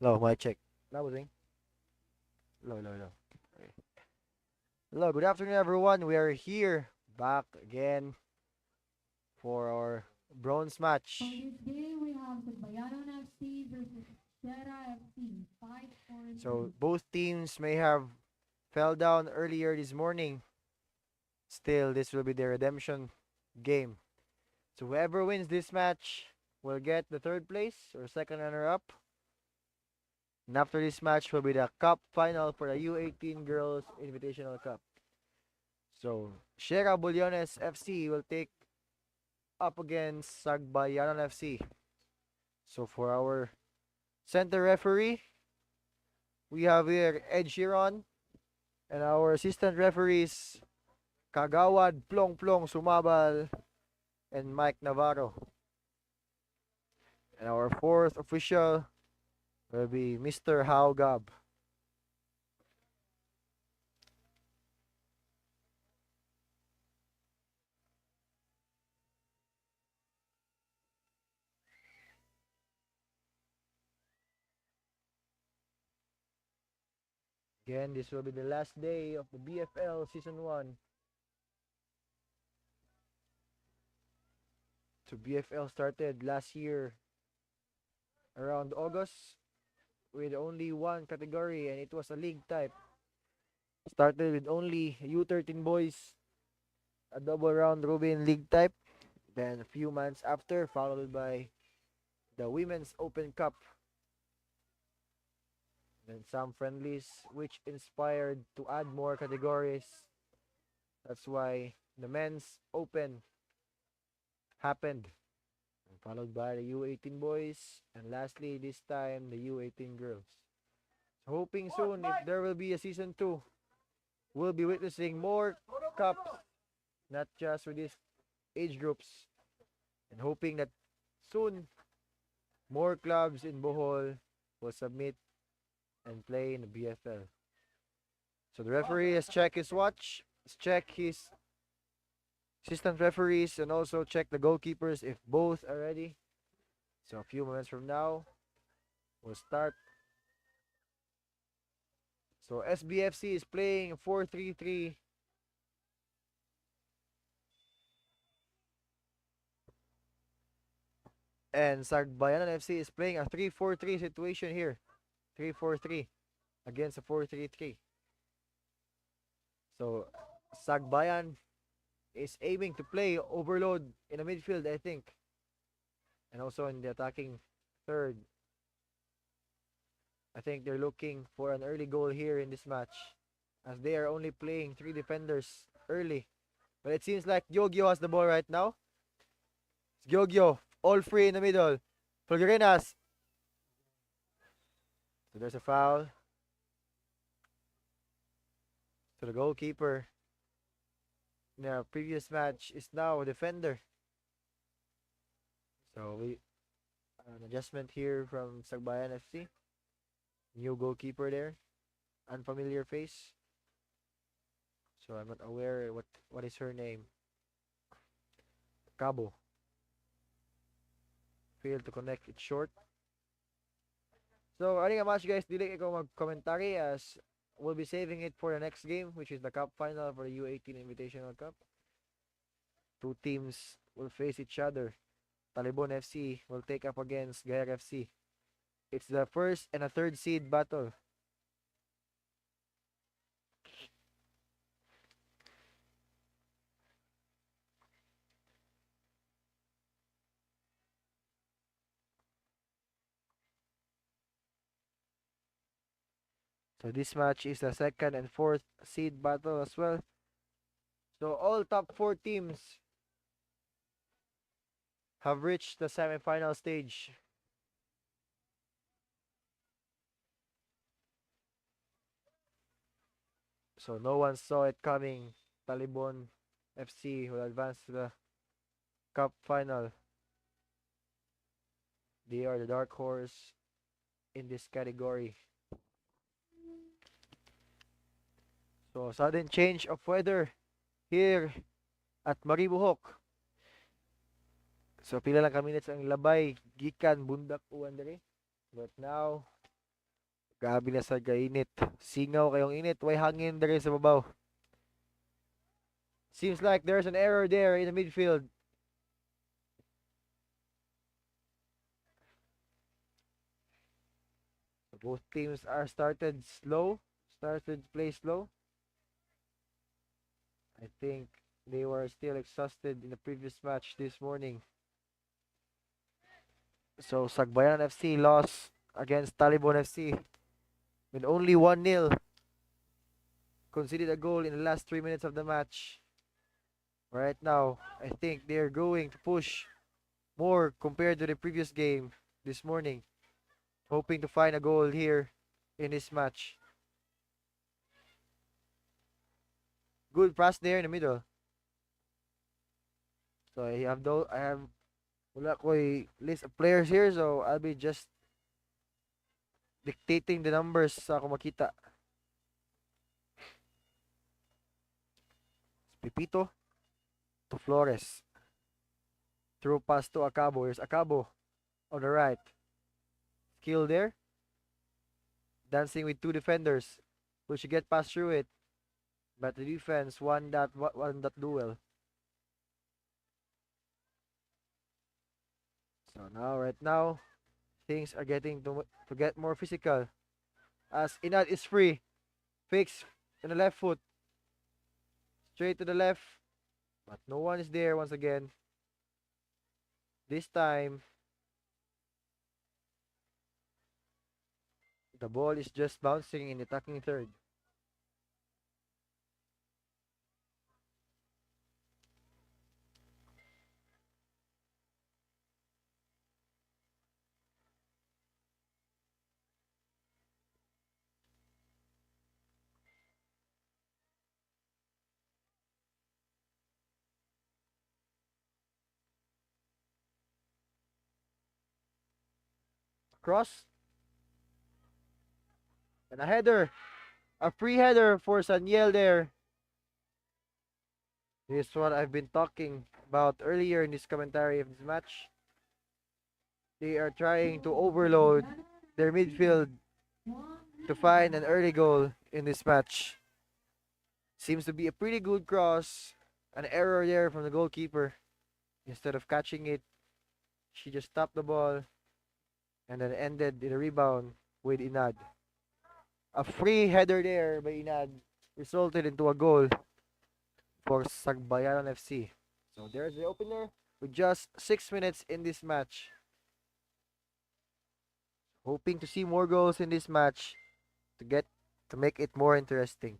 Hello, mic check. Labusing. Hello, hello, hello. Okay. Hello, good afternoon, everyone. We are here back again for our bronze match. For this game, we have Sagbayanon FC versus Sierra FC. 5 for So 3. both teams may have fell down earlier this morning. Still, this will be the redemption game. So whoever wins this match will get the third place or second runner-up. And after this match will be the cup final for the U18 Girls Invitational Cup. So Sierra Bullones FC will take up against Sagbayanon FC. So for our center referee, we have here Ed Sheeran, and our assistant referees Kagawad Plong Plong Sumabal and Mike Navarro. And our fourth official will be Mr. Hao Gab. Again, this will be the last day of the BFL Season 1. So BFL started last year around August with only one category, and it was a league type. Started with only U13 boys, a double round robin league type. Then a few months after, followed by the Women's Open Cup. Then some friendlies, which inspired to add more categories. That's why the Men's Open happened. Followed by the U18 boys. And lastly, this time, the U18 girls. So hoping soon, if there will be a season 2, we'll be witnessing more cups, not just with these age groups. And hoping that soon, more clubs in Bohol will submit and play in the BFL. So the referee has checked his watch, has checked his assistant referees, and also check the goalkeepers if both are ready. So a few moments from now, we'll start. So SBFC is playing 4-3-3. And Sagbayanan FC is playing a 3-4-3 situation here. 3-4-3 against a 4-3-3. So Sagbayan is aiming to play overload in the midfield, I think. And also in the attacking third. I think they're looking for an early goal here in this match, as they are only playing 3 defenders early. But it seems like Gyogyo has the ball right now. It's Gyogyo, all free in the middle. Fulgarinas. So there's a foul. So the goalkeeper in the previous match is now a defender. So we an adjustment here from Sagbayan FC. New goalkeeper there. Unfamiliar face. So I'm not aware what is her name. Cabo. Failed to connect it short. So, ano nga match guys, dili ko mag-commentary as we'll be saving it for the next game, which is the cup final for the U18 Invitational Cup. Two teams will face each other. Talibon FC will take up against Gayer FC. It's the first and a third seed battle. So this match is the second and fourth seed battle as well. So all top 4 teams have reached the semifinal stage. So no one saw it coming. Talibon FC will advance to the cup final. They are the dark horse in this category. So sudden change of weather here at Maribohok. So pila lang ka minutes ang labay gikan bundak uwan diri. But now Grabe na sa kainit. Singaw kayong init. Way hangin dere sa babaw. Seems like there's an error there in the midfield. Both teams are started slow. Started to play slow. I think they were still exhausted in the previous match this morning. So Sagbayanon FC lost against Talibon FC with only 1-0. Conceded a goal in the last 3 minutes of the match. Right now, I think they're going to push more compared to the previous game this morning, hoping to find a goal here in this match. Good pass there in the middle. So I have wala ko list of players here, so I'll be just dictating the numbers sa ako makita. Pipito to Flores. Through pass to Acabo. Here's Acabo on the right. Skill there. Dancing with two defenders. Will she get past through it? But the defense won that duel. So right now, things are getting to get more physical. As Inad is free. Fix on the left foot. Straight to the left. But no one is there once again. This time, the ball is just bouncing in the attacking third. Cross. And a header. A free header for Saniel there. This is what I've been talking about earlier in this commentary of this match. They are trying to overload their midfield to find an early goal in this match. Seems to be a pretty good cross. An error there from the goalkeeper. Instead of catching it, she just stopped the ball and then ended in a rebound with Inad. A free header there by Inad resulted into a goal for Sagbayanon FC. So there's the opener with just 6 minutes in this match. Hoping to see more goals in this match to make it more interesting.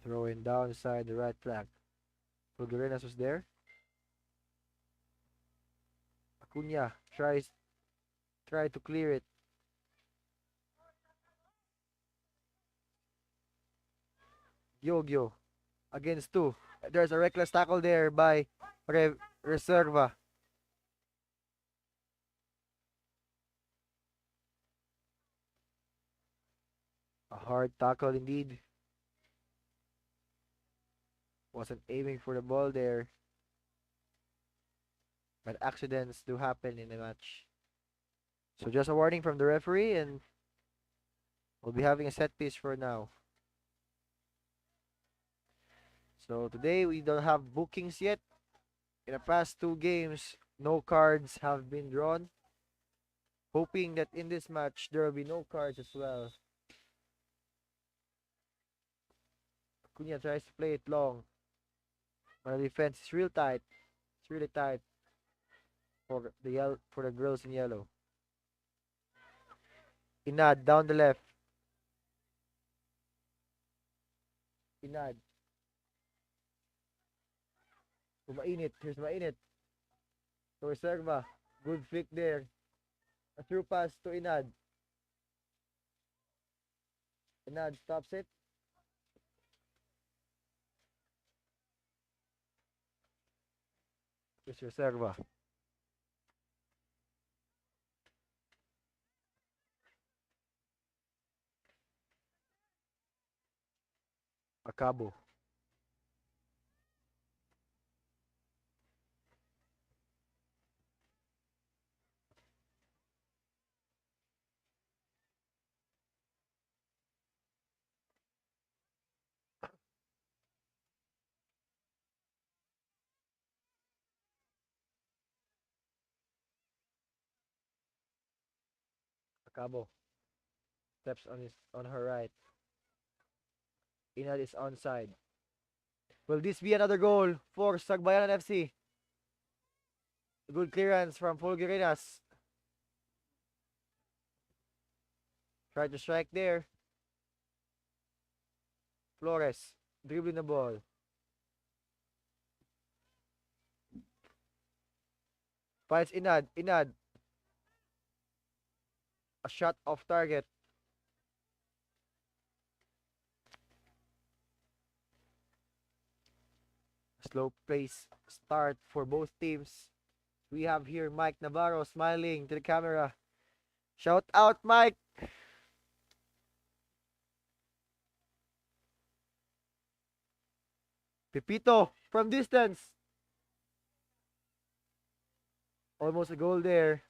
Throwing downside the right flank. Fulgurenas was there. Acuna try to clear it. Gyogyo against two. There's a reckless tackle there by Reserva. A hard tackle indeed. Wasn't aiming for the ball there. But accidents do happen in the match. So just a warning from the referee, and we'll be having a set piece for now. So today we don't have bookings yet. In the past two games, no cards have been drawn. Hoping that in this match there will be no cards as well. Cunha tries to play it long. But the defense is real tight. It's really tight for the girls in yellow. Inad down the left. Inad. Mainit. Here's Mainit. To Reserva. Good flick there. A through pass to Inad. Inad stops it. Here's Reserva. Acabo. Acabo. Steps on her right. Inad is onside. Will this be another goal for Sagbayanon FC? Good clearance from Fulgerinas. Try to strike there. Flores dribbling the ball. Finds Inad. Inad. A shot off target. Slow pace start for both teams. We have here Mike Navarro smiling to the camera. Shout out, Mike! Pepito from distance. Almost a goal there.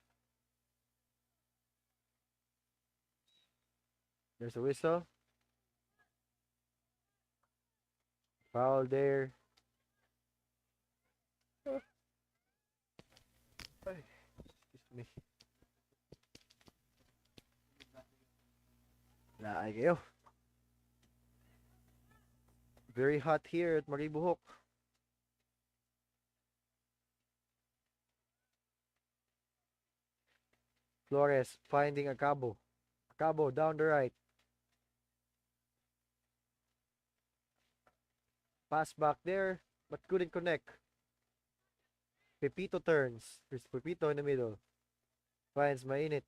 There's a whistle. Foul there. Excuse me. Laay kayo. Very hot here at Maribuhok. Flores finding Acabo. Acabo down the right. Pass back there, but couldn't connect. Pepito turns. There's Pepito in the middle. Finds Mainit.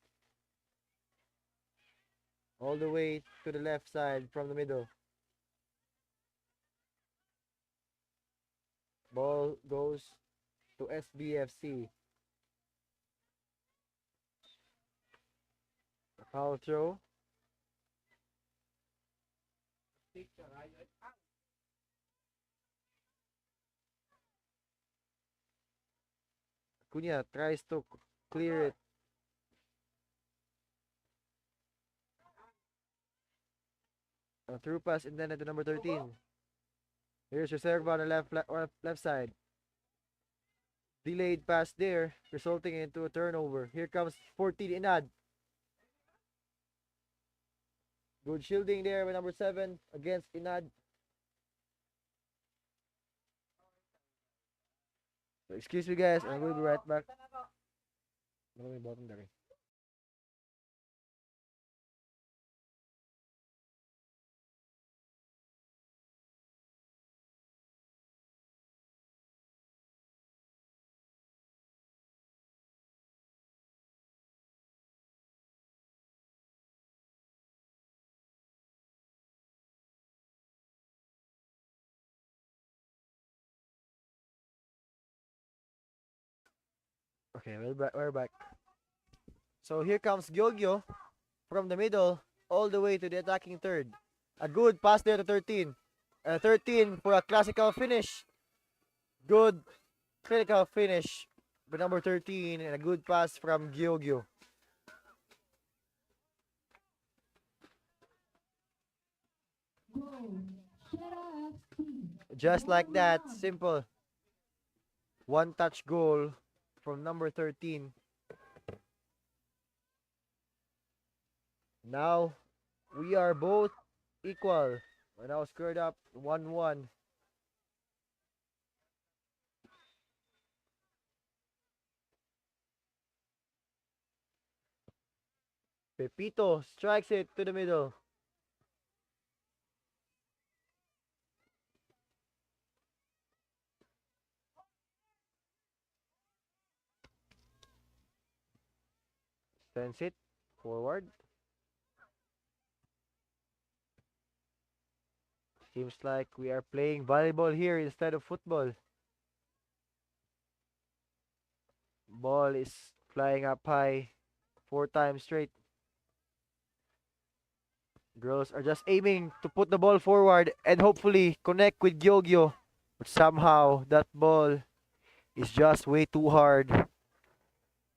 All the way to the left side from the middle. Ball goes to SBFC. A foul throw. Cunha tries to clear it. A through pass intended to number 13. Here's Reserva on the left side. Delayed pass there, resulting into a turnover. Here comes 14 Inad. Good shielding there by number 7 against Inad. So excuse me guys, I will be right back. Okay, we're back. So here comes Gyogyo from the middle all the way to the attacking third. A good pass there to 13. 13 for a classical finish. Good critical finish by number 13 and a good pass from Gyogyo. Goal. Shera FC. Just like that, 1-1. simple. One touch goal from number 13. Now we are both equal. We're now squared up 1-1. Pepito strikes it to the middle. Sends it forward. Seems like we are playing volleyball here instead of football. Ball is flying up high 4 times straight. girls are just aiming to put the ball forward and hopefully connect with Gyogyo. But somehow that ball is just way too hard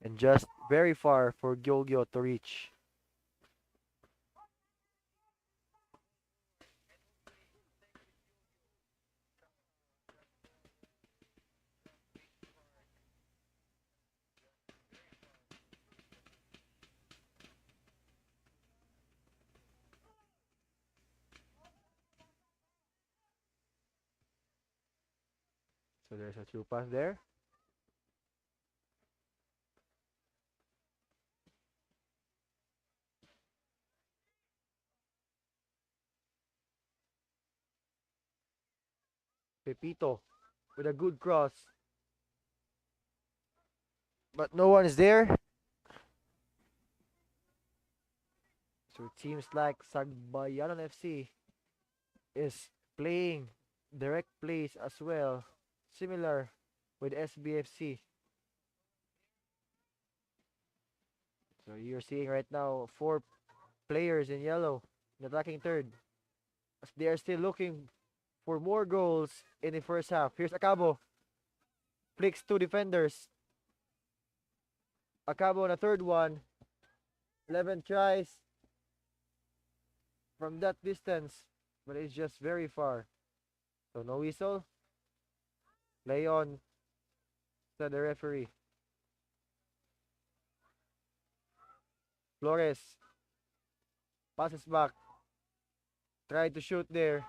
and just very far for Gyogyo to reach. So there's a true pass there. Pepito with a good cross. But no one is there. So it seems like Sagbayanon FC is playing direct plays as well. Similar with SBFC. So you're seeing right now 4 players in yellow in attacking third. As they are still looking for more goals in the first half. Here's Acabo. Flicks 2 defenders. Acabo on a third one. 11 tries from that distance. But it's just very far. So no whistle. Play on, said the referee. Flores passes back. Tried to shoot there.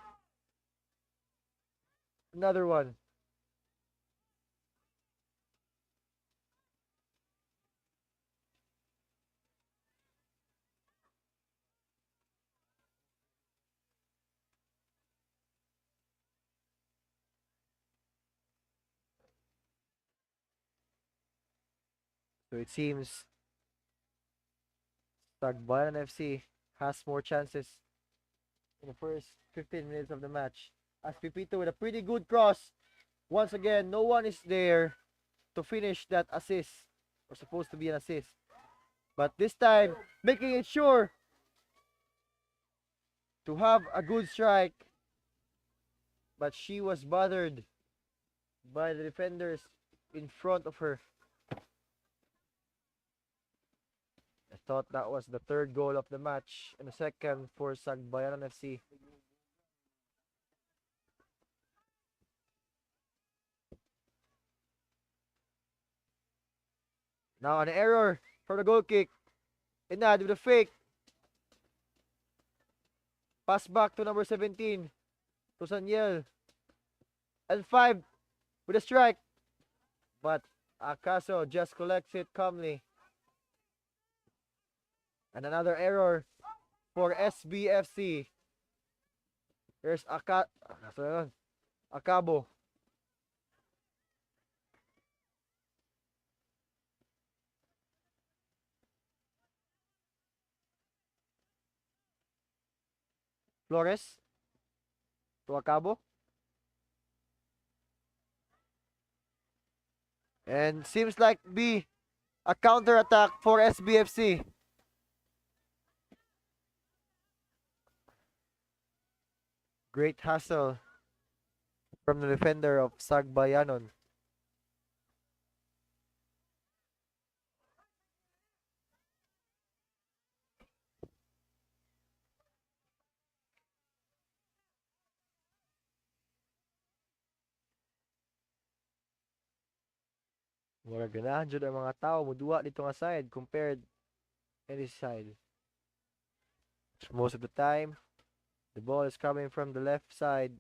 Another one. So it seems Sagbayanan FC has more chances in the first 15 minutes of the match. As Pipito with a pretty good cross. Once again, no one is there to finish that assist. Or supposed to be an assist. But this time, making it sure to have a good strike. But she was bothered by the defenders in front of her. I thought that was the third goal of the match and the second for Sagbayanan FC. Now an error for the goal kick. Inad with a fake. Pass back to number 17. To Sanyel. And 5 with a strike. But Acaso just collects it calmly. And another error for SBFC. Here's Acabo. Flores to Acabo. And seems like be a counter attack for SBFC. Great hustle from the defender of Sagbayanon. Mura ganahan jud ang mga tao muduwa dito nga side compared any side. Most of the time, the ball is coming from the left side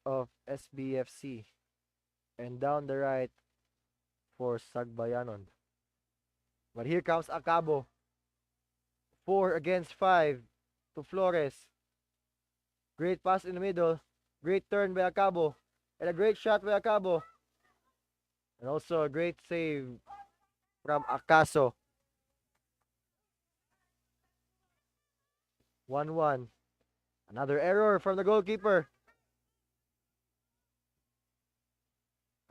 of SBFC and down the right for Sagbayanon. But here comes Acabo. 4 against 5 to Flores. Great pass in the middle. Great turn by Acabo. And a great shot by Acabo. And also a great save from Acaso. 1-1. Another error from the goalkeeper.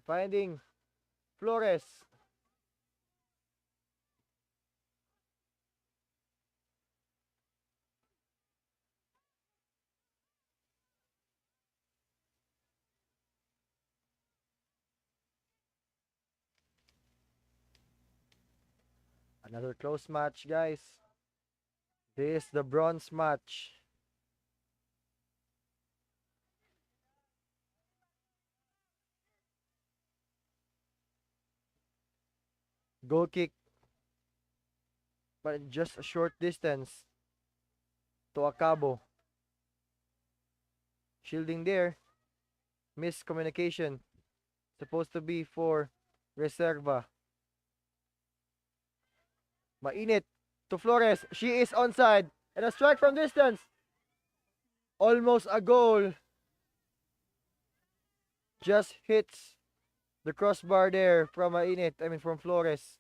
Finding Flores. Another close match, guys. This is the bronze match. Goal kick, but just a short distance to Acabo. Shielding there. Miscommunication. Supposed to be for Reserva. Mainit to Flores. She is onside. And a strike from distance. Almost a goal. Just hits the crossbar there from Mainit. I mean from Flores.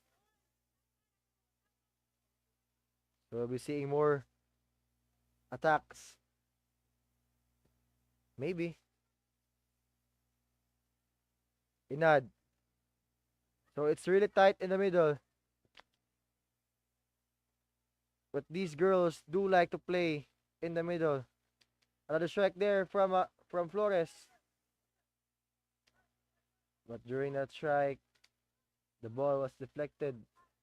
So we'll be seeing more attacks. Maybe. Inad. So it's really tight in the middle. But these girls do like to play in the middle. Another strike there from Flores. But during that strike, the ball was deflected,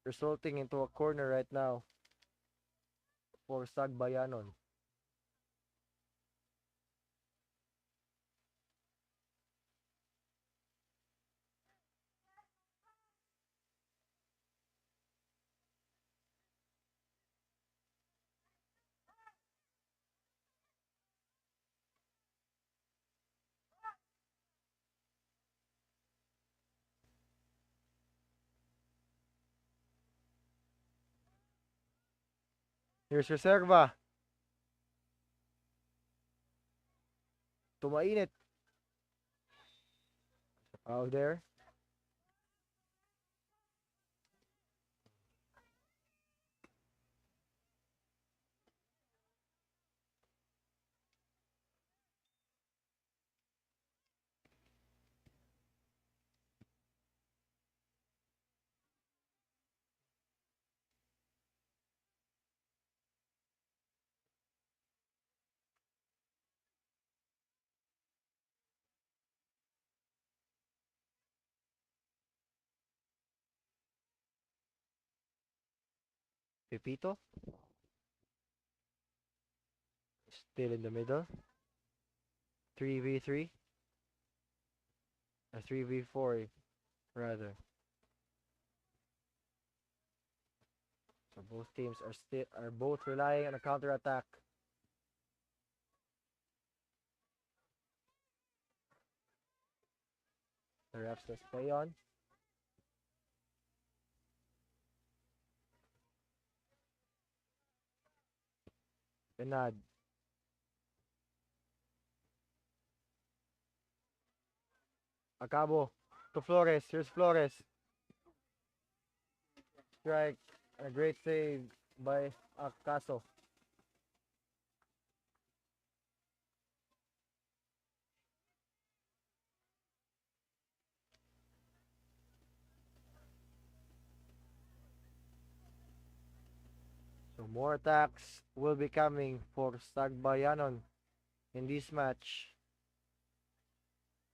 resulting into a corner right now for Sagbayanon. Here's Reserva. Tumainit. Out there. Pepito. Still in the middle. 3v3. A 3v4 rather. So both teams are both relying on a counter attack. The refs just play on. Benad. Acabo to Flores. Here's Flores. Strike. A great save by Acaso. So more attacks will be coming for Sagbayanon in this match.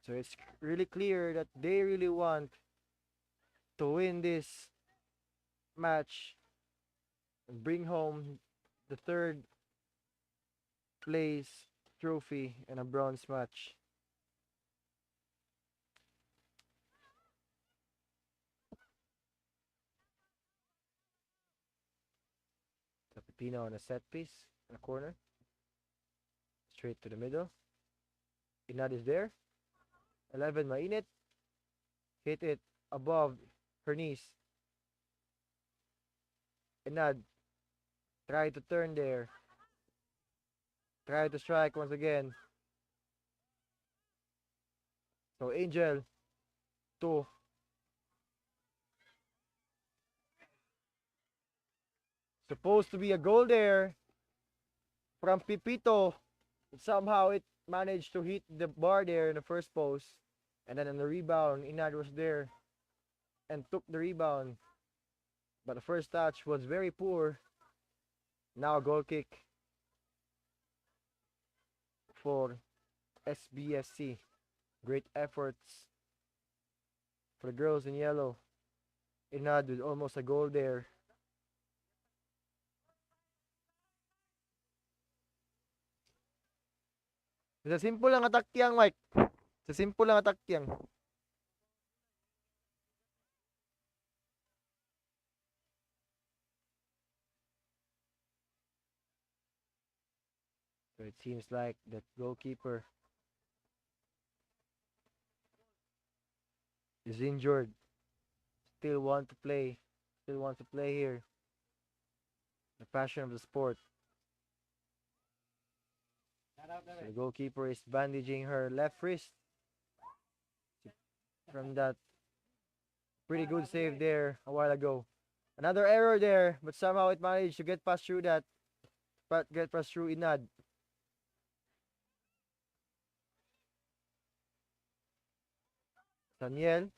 So it's really clear that they really want to win this match and bring home the third place trophy in a bronze match. So Pepino on a set piece in a corner. Straight to the middle. Inad is there. 11 Mainit. Hit it above her knees. Inad try to turn there. Try to strike once again. So Angel 2. Supposed to be a goal there from Pipito. Somehow it managed to hit the bar there in the first post. And then on the rebound, Inad was there and took the rebound. But the first touch was very poor. Now a goal kick for SBSC. Great efforts for the girls in yellow. Inad with almost a goal there. Sa simple lang attack yang, Mike. Sa simple lang attack yang. So it seems like that goalkeeper is injured. Still want to play. Still want to play here. The passion of the sport. So the goalkeeper is bandaging her left wrist from that pretty good save there a while ago. Another error there, but somehow it managed to get past through that. But get past through Inad. Daniel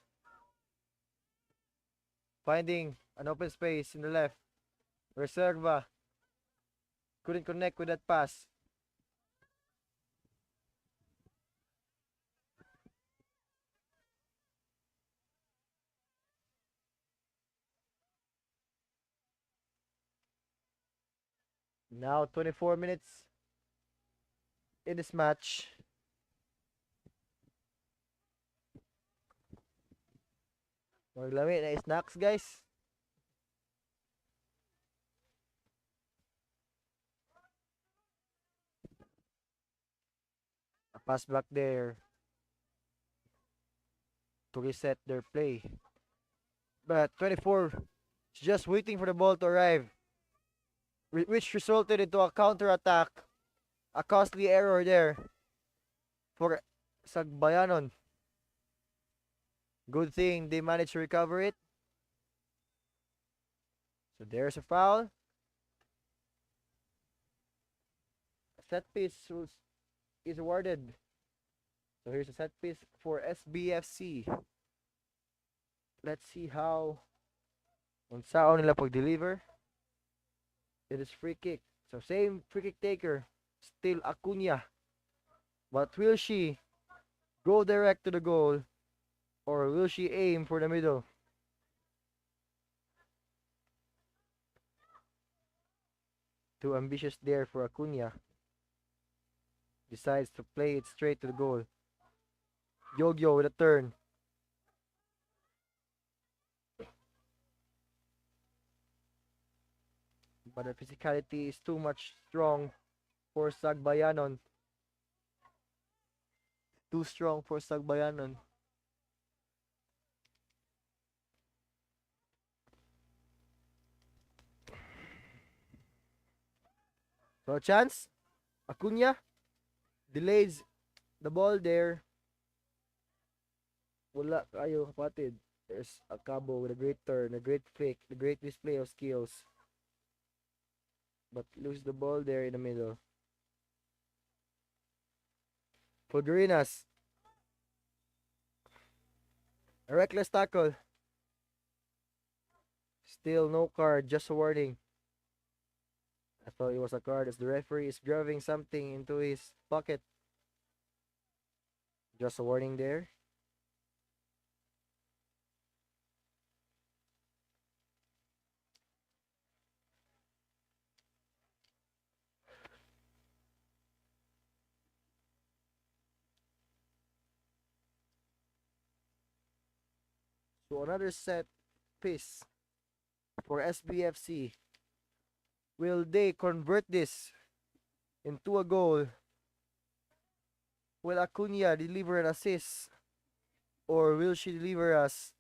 finding an open space in the left. Reserva couldn't connect with that pass. Now 24 minutes in this match. Maglami na snacks, guys. A pass back there to reset their play. But 24 is just waiting for the ball to arrive, which resulted into a counter attack. A costly error there for Sagbayanon. Good thing they managed to recover it. So there's a foul. A set piece is awarded. So here's a set piece for SBFC. Let's see how unsaon nila pag-deliver. It is free kick. So same free kick taker, still Acuna. But will she go direct to the goal or will she aim for the middle? Too ambitious there for Acuna. Decides to play it straight to the goal. Yogyo with a turn. But the physicality is too much strong for Sagbayanon. Too strong for Sagbayanon. So a chance. Acuna delays the ball there. Wala kayo kapatid. There's a Cabo with a great turn, a great flick, a great display of skills. But lose the ball there in the middle. Fulgurinas. A reckless tackle. Still no card, just a warning. I thought it was a card as the referee is grabbing something into his pocket. Just a warning there. So another set piece for SBFC. Will they convert this into a goal? Will Acuna deliver an assist? Or will she deliver us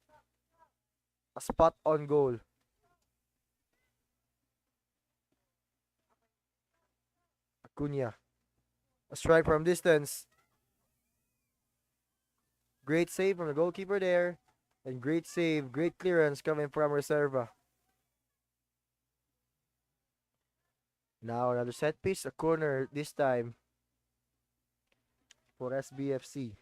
a spot on goal? Acuna. A strike from distance. Great save from the goalkeeper there. And great save, great clearance coming from Reserva. Now another set piece, a corner this time for SBFC.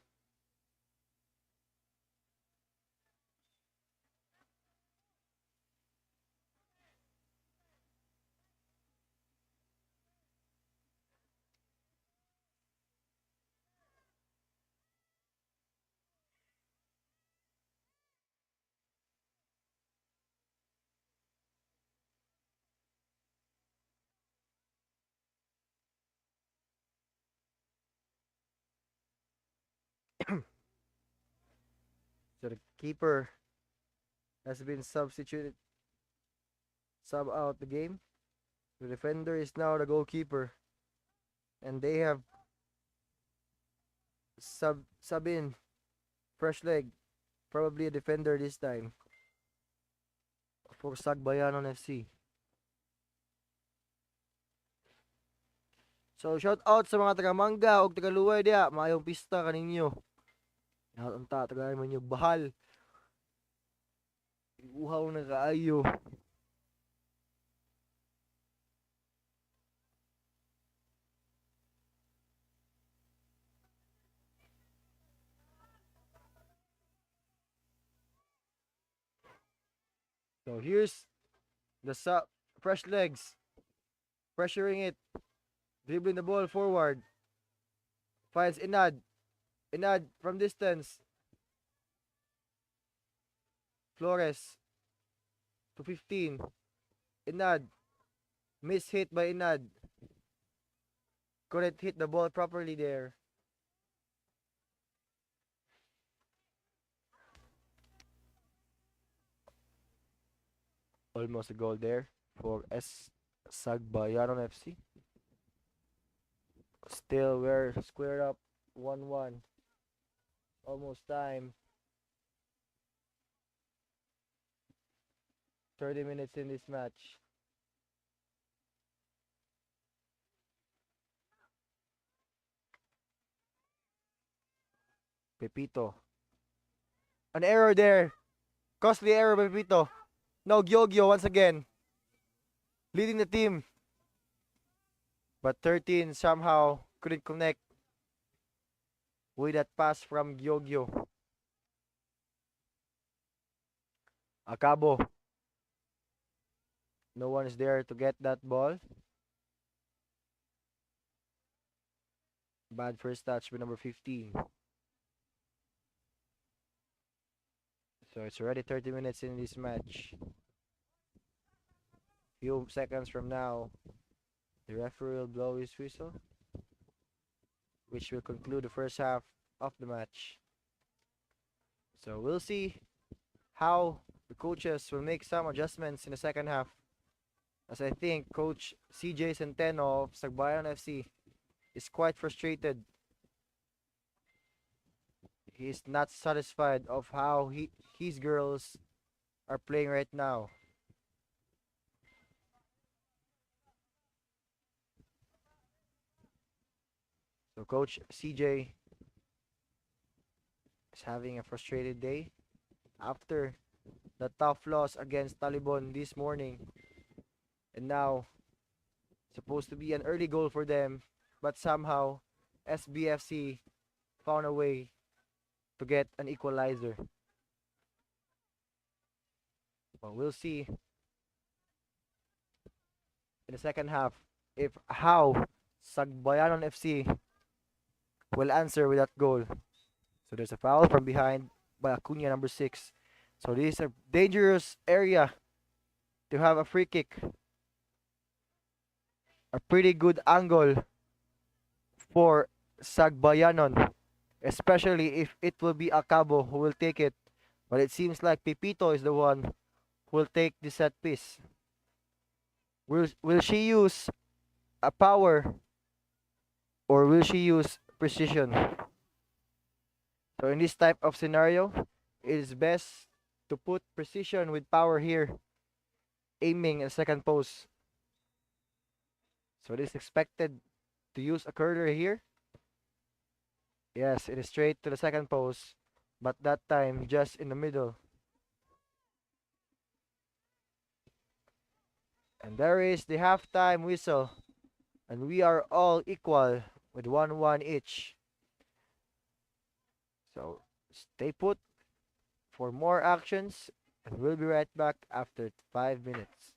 So the keeper has been sub out the game. The defender is now the goalkeeper, and they have sub in fresh leg, probably a defender this time for Sagbayanon FC. So shout out sa mga taga Mangga ug taga Luway dia, maayong pista kaninyo. Shout unta taga man yung Bahal. Uhaw na kaayo. So here's the fresh legs, pressuring it, dribbling the ball forward. Finds Inad. Inad from distance. Flores to 15. Inad. Miss hit by Inad. Couldn't hit the ball properly there. Almost a goal there for Sagbayanon FC. Still, we're squared up 1-1. Almost time. 30 minutes in this match. Pepito. An error there. Costly error by Pepito. Now Gyogyo once again. Leading the team. But 13 somehow couldn't connect with that pass from Gyogyo. Acabo. No one is there to get that ball. Bad first touch by number 15. So it's already 30 minutes in this match. Few seconds from now, the referee will blow his whistle, which will conclude the first half of the match. So we'll see how the coaches will make some adjustments in the second half. As I think Coach CJ Centeno of Sagbayan FC is quite frustrated. He's not satisfied of how his girls are playing right now. So Coach CJ is having a frustrated day after the tough loss against Taliban this morning. And now, supposed to be an early goal for them, but somehow SBFC found a way to get an equalizer. Well, we'll see in the second half if how Sagbayanon FC will answer with that goal. So there's a foul from behind by Acuna, number 6. So this is a dangerous area to have a free kick. A pretty good angle for Sagbayanon, especially if it will be Acabo who will take it. But it seems like Pepito is the one who will take the set piece. Will she use a power or will she use precision? So in this type of scenario, it is best to put precision with power here, aiming at second post. So it is expected to use a curler here. Yes, it is straight to the second post, but that time just in the middle. And there is the halftime whistle. And we are all equal with 1-1 each. So stay put for more actions, and we'll be right back after 5 minutes.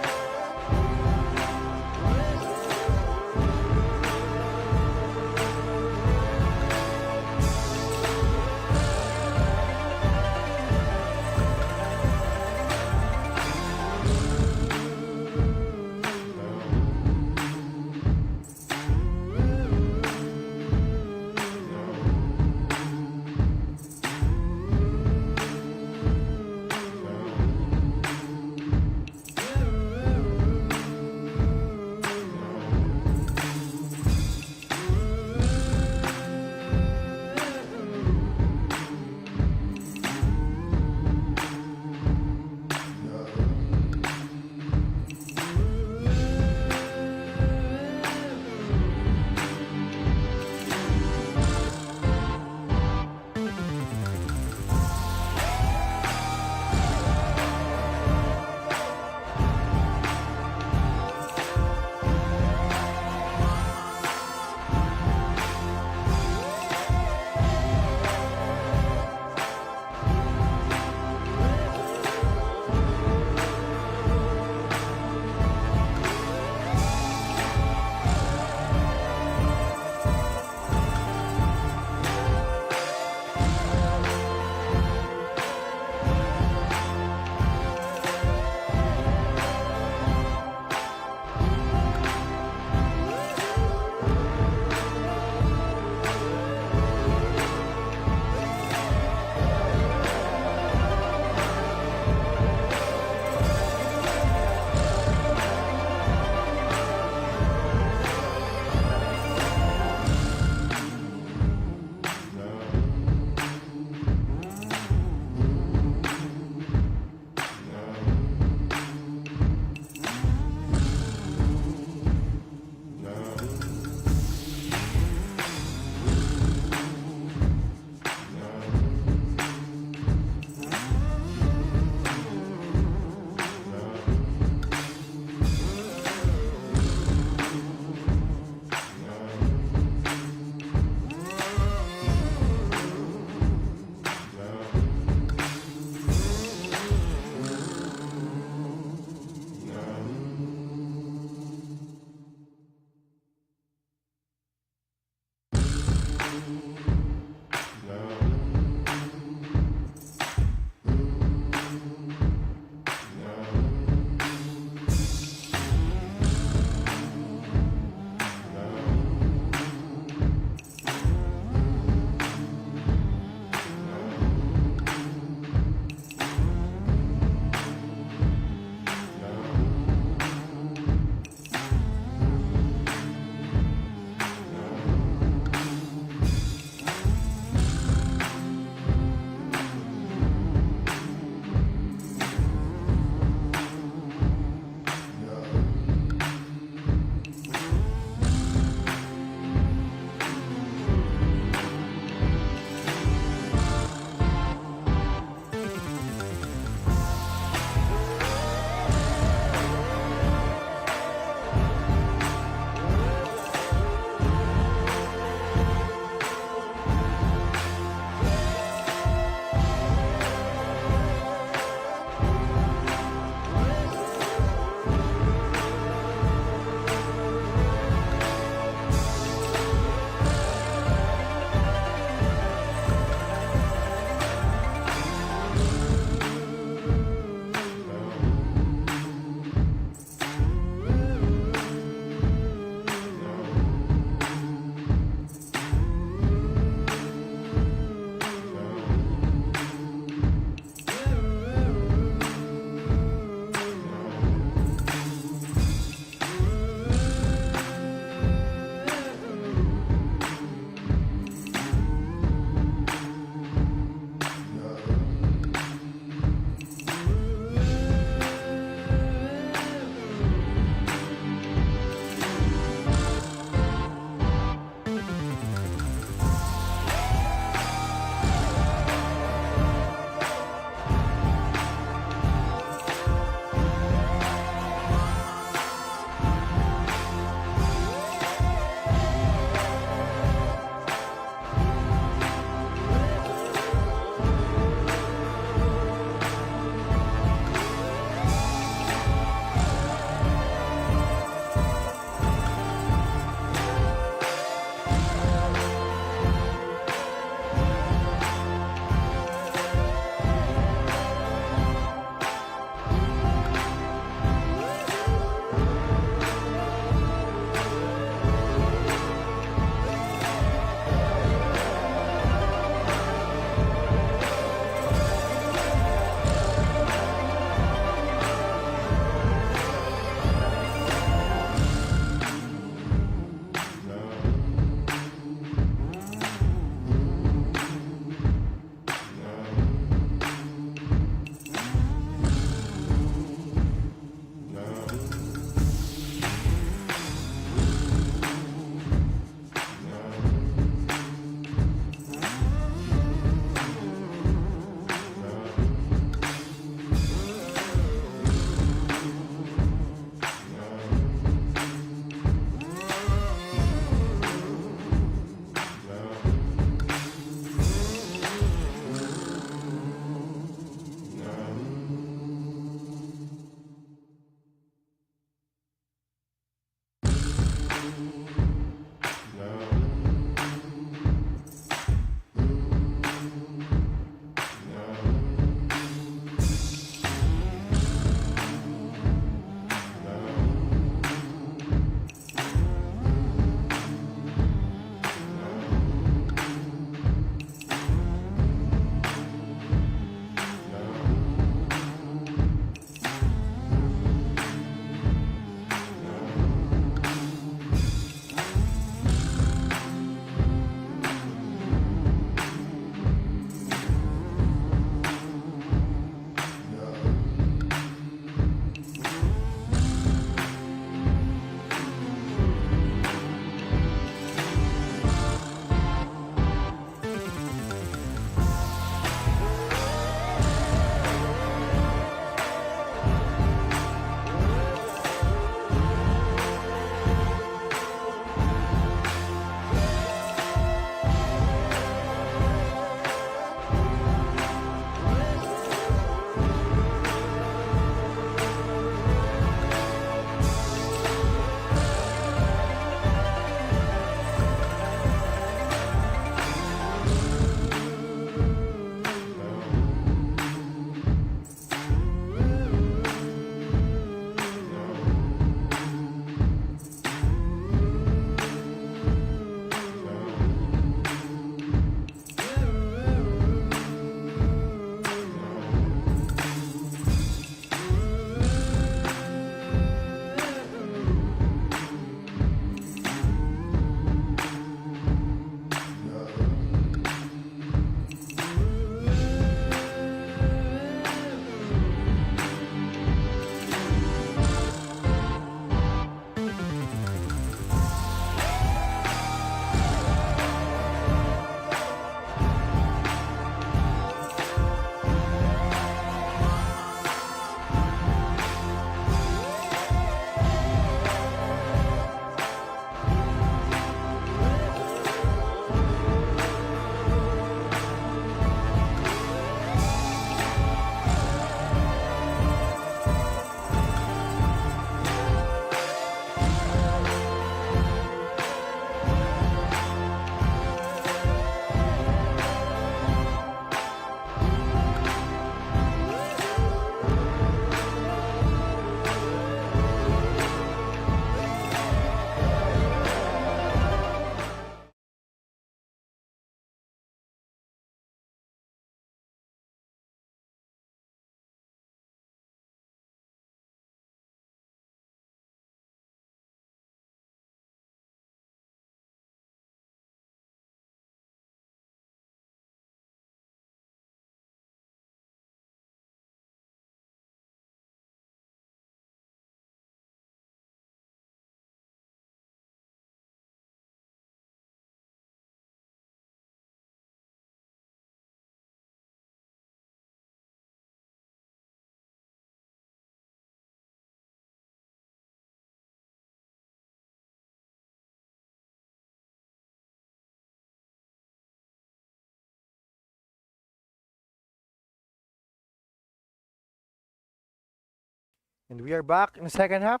And we are back in the second half.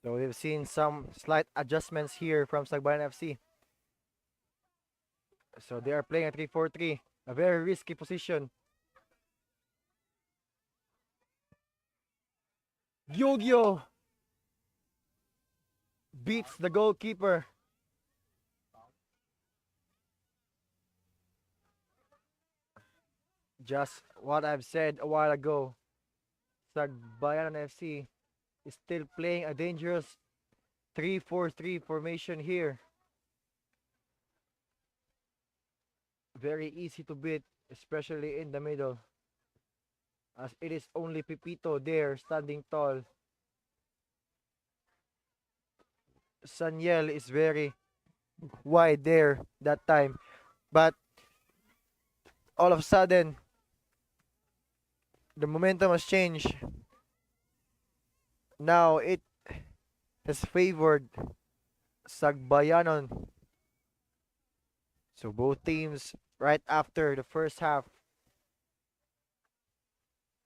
So we've seen some slight adjustments here from Sagbayan FC. So they are playing a 3-4-3, a very risky position. Gyogyo beats the goalkeeper. Just what I've said a while ago. Sagbayan FC is still playing a dangerous 3-4-3 formation here. Very easy to beat, especially in the middle. As it is only Pipito there standing tall. Sanyel is very wide there that time. But all of a sudden, the momentum has changed. Now it has favored Sagbayanon. So both teams, right after the first half,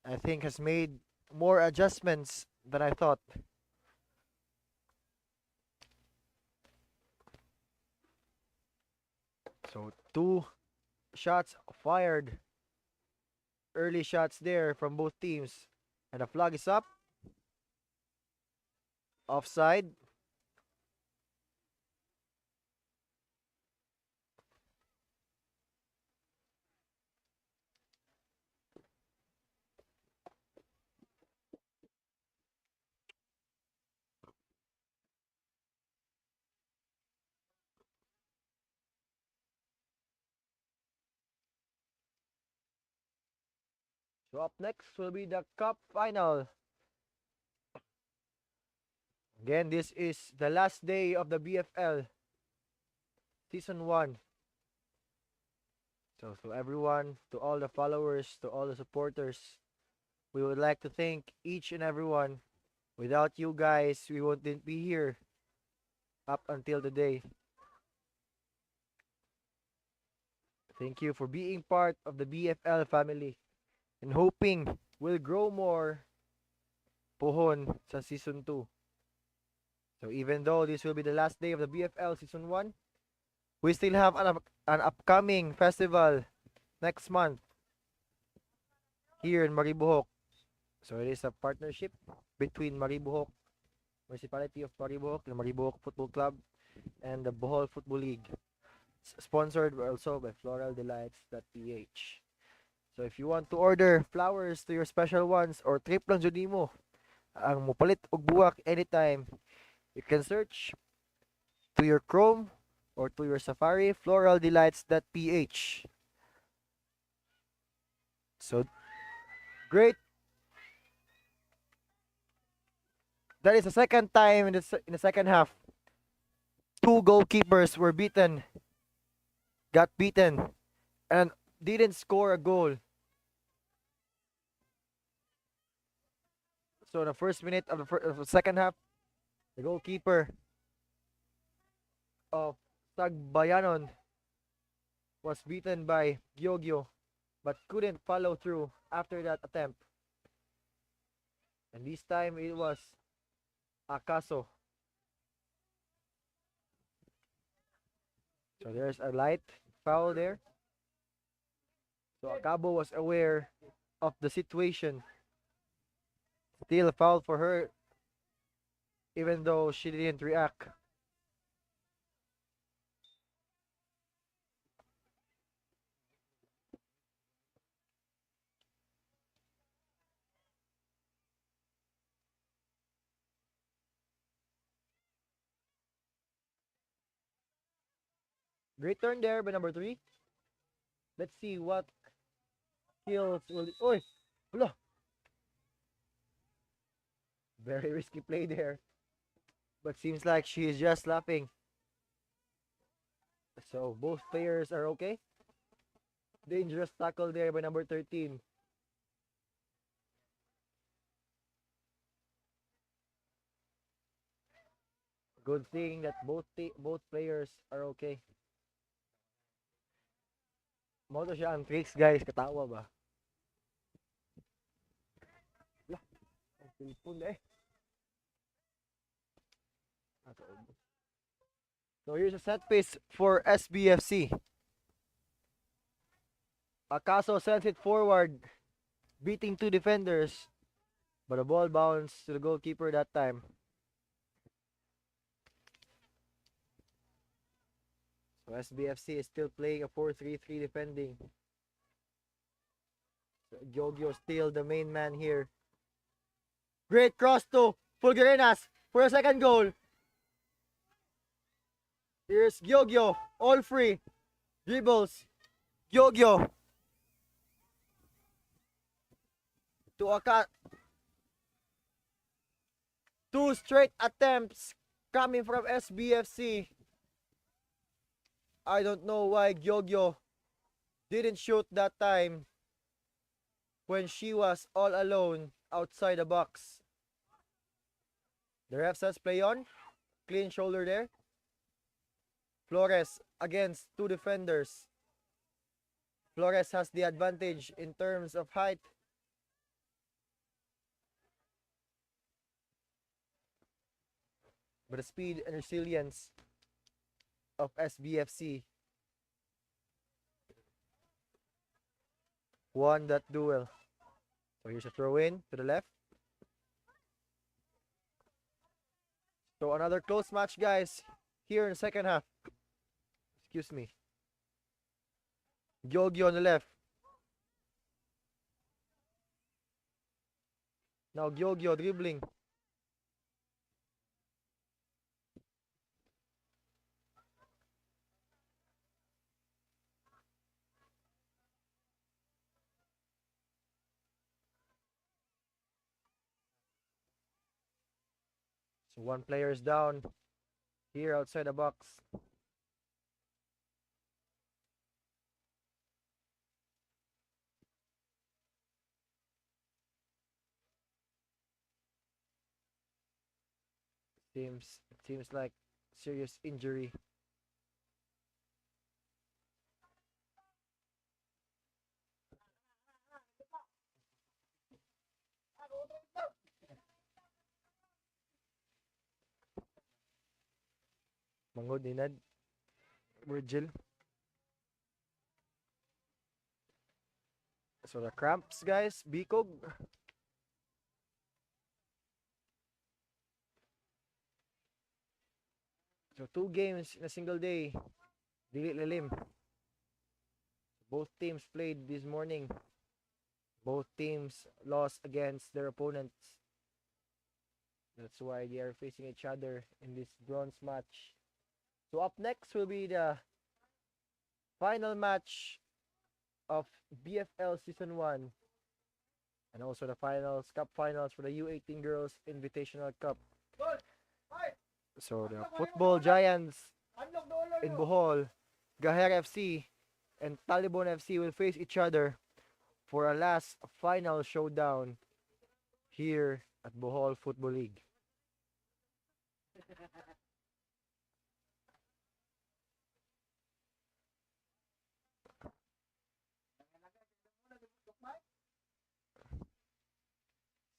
I think has made more adjustments than I thought. So two shots fired, early shots there from both teams, and the flag is up. Offside. So up next will be the cup final. Again, this is the last day of the BFL Season 1. So to everyone, to all the followers, to all the supporters, we would like to thank each and everyone. Without you guys, we wouldn't be here up until today. Thank you for being part of the BFL family and hoping we'll grow more pohon sa Season 2. So even though this will be the last day of the BFL Season 1, we still have an upcoming festival next month here in Maribohok. So it is a partnership between Maribohok, Municipality of Maribohok, the Maribohok Football Club, and the Bohol Football League. Sponsored also by floraldelights.ph. So if you want to order flowers to your special ones or trip lang jud nimo ang mupalit og buwak anytime, you can search to your Chrome or to your Safari floraldelights.ph. So great. That is the second time in the second half. Two goalkeepers were got beaten, and didn't score a goal. So in the first minute of the second half, the goalkeeper of Sagbayanon was beaten by Gyogyo, but couldn't follow through after that attempt. And this time it was Akaso. So there's a light foul there. So Akabo was aware of the situation. Still a foul for her, even though she didn't react. Great turn there by number 3. Let's see what kills will. Oy! Hala! Very risky play there. But seems like she is just laughing. So both players are okay. Dangerous tackle there by number 13. Good thing that both players are okay. Mo to siya ang tricks guys, katawa ba? Lah, ang cellphone eh. So here's a set piece for SBFC. Akaso sends it forward, beating two defenders, but the ball bounced to the goalkeeper that time. So SBFC is still playing a 4-3-3 defending. So Gyogyo still the main man here. Great cross to Fulguerenas for a second goal. Here's Gyogyo, all free. Dribbles. Gyogyo to Aka. Two straight attempts coming from SBFC. I don't know why Gyogyo didn't shoot that time when she was all alone outside the box. The ref says play on. Clean shoulder there. Flores against two defenders. Flores has the advantage in terms of height. But the speed and resilience of SBFC won that duel. So here's a throw in to the left. So another close match, guys. Here in the second half. Excuse me. Gyogi on the left. Now Gyogyo dribbling. So one player is down here outside the box. Seems like serious injury. Mangod Inad. Virgil. So the cramps, guys. Bikog. So 2 games in a single day. Dili lalim. Both teams played this morning. Both teams lost against their opponents. That's why they are facing each other in this bronze match. So up next will be the final match of BFL Season 1 and also the cup finals for the U18 Girls Invitational Cup. So the football giants in Bohol, Gaher FC and Talibon FC will face each other for a last final showdown here at Bohol Football League.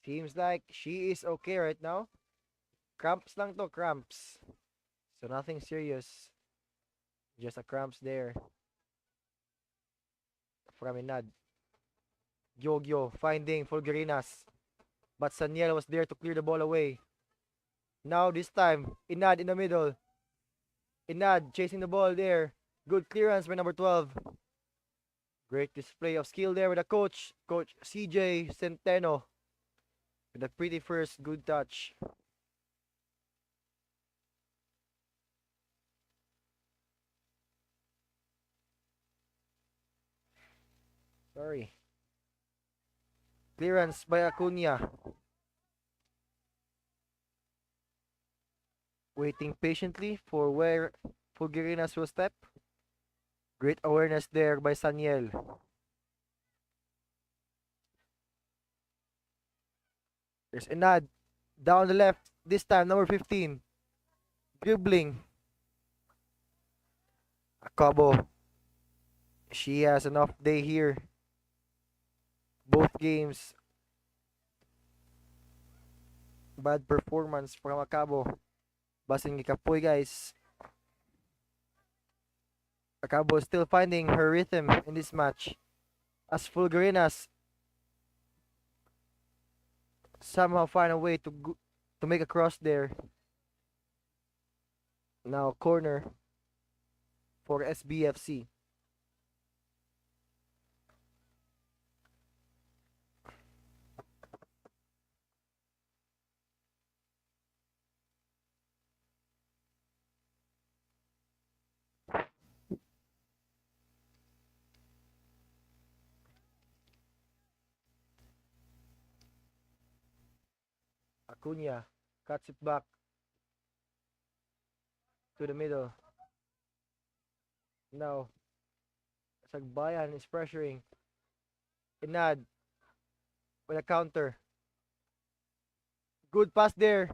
Seems like she is okay right now. Cramps lang to, cramps. So nothing serious. Just a cramps there. From Inad. Gyogyo finding Fulgarinas. But Saniel was there to clear the ball away. Now this time, Inad in the middle. Inad chasing the ball there. Good clearance by number 12. Great display of skill there with the coach. Coach CJ Centeno. With a pretty first good touch. Sorry. Clearance by Acuna. Waiting patiently for where Fulgarinas will step. Great awareness there by Saniel. There's Enad. Down the left. This time, number 15. Dribbling. Akabo. She has an off day here. Both games. Bad performance from Akabo. Basing Kapoy, guys. Akabo is still finding her rhythm in this match. As Fulgarinas somehow find a way to make a cross there. Now corner for SBFC. Acuna cuts it back to the middle. Now Sagbayan is pressuring. Inad with a counter. Good pass there.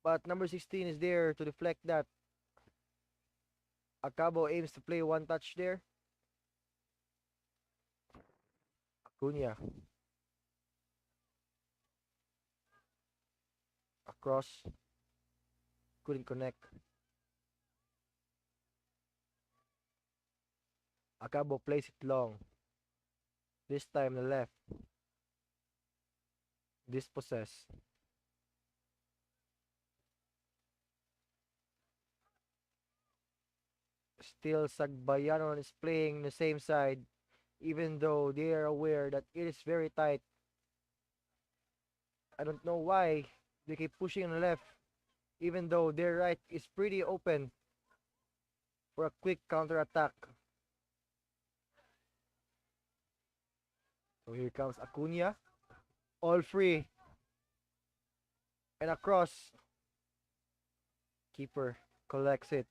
But number 16 is there to deflect that. Acabo aims to play one touch there. Acuna. Across. Couldn't connect. Acabo plays it long. This time the left. Dispossess. Still, Sagbayanon is playing the same side, even though they are aware that it is very tight. I don't know why they keep pushing on the left, even though their right is pretty open for a quick counter attack. So here comes Acuna, all free and across. Keeper collects it.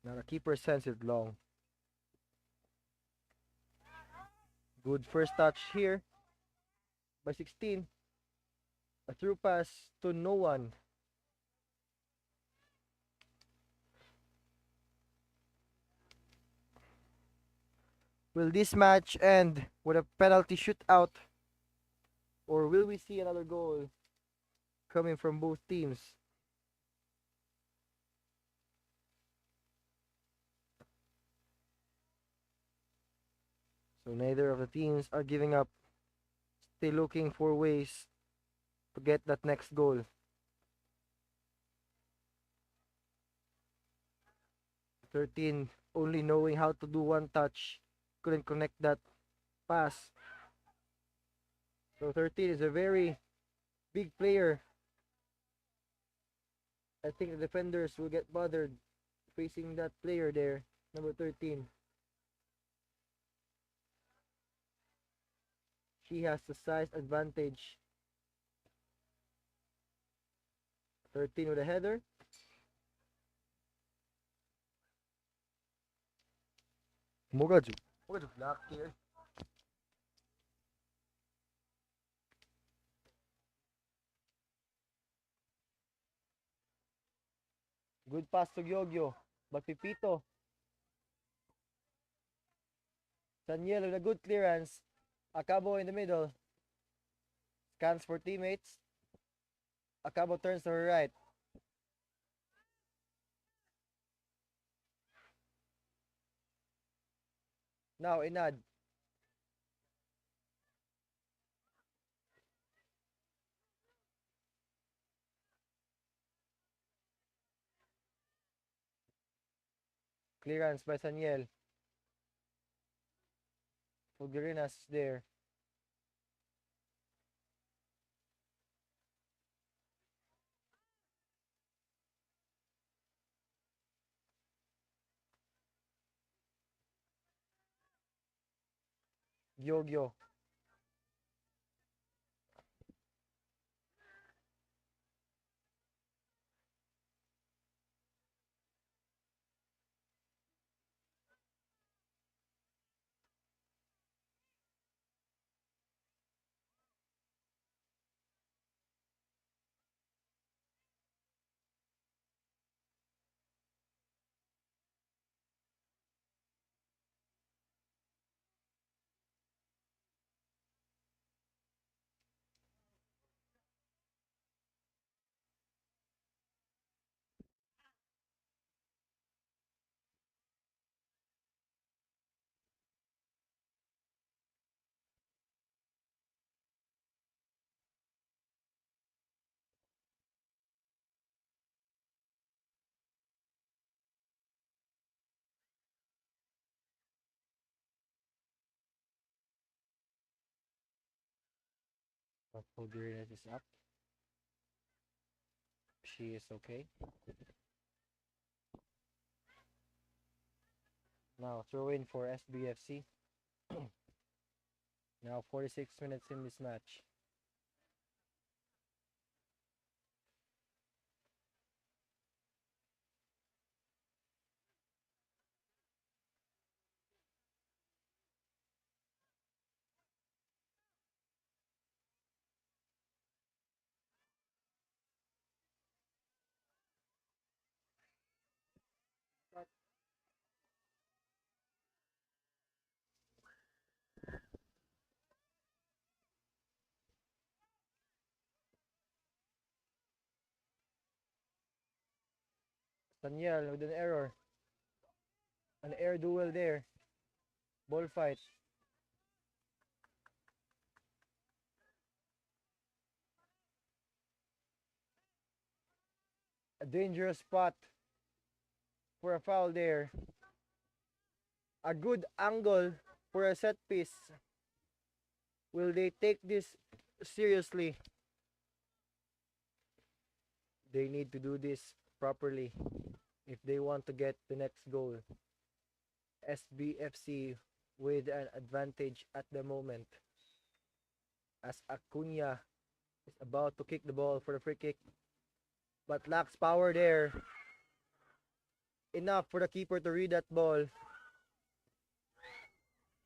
Now the keeper sends it long. Good first touch here by 16. A through pass to no one. Will this match end with a penalty shootout, or will we see another goal coming from both teams? So neither of the teams are giving up. Still looking for ways to get that next goal. 13 only knowing how to do one touch. Couldn't connect that pass. So 13 is a very big player. I think the defenders will get bothered facing that player there, number 13. She has the size advantage. 13 with a header. Mugaju. Mugaju black here. Good pass to Gyogyo. But Pipito. Daniel with a good clearance. Acabo in the middle. Scans for teammates. Acabo turns to her right. Now Inad. Clearance by Saniel. Fulgerinas is there. Gyogyo. Fulgerinas is up. She is okay. Now throw in for SBFC. Now 46 minutes in this match. Daniel with an error. An air duel there. Ball fight. A dangerous spot for a foul there. A good angle for a set piece. Will they take this seriously? They need to do this properly if they want to get the next goal. SBFC with an advantage at the moment as Acuna is about to kick the ball for the free kick but lacks power there. Enough for the keeper to read that ball.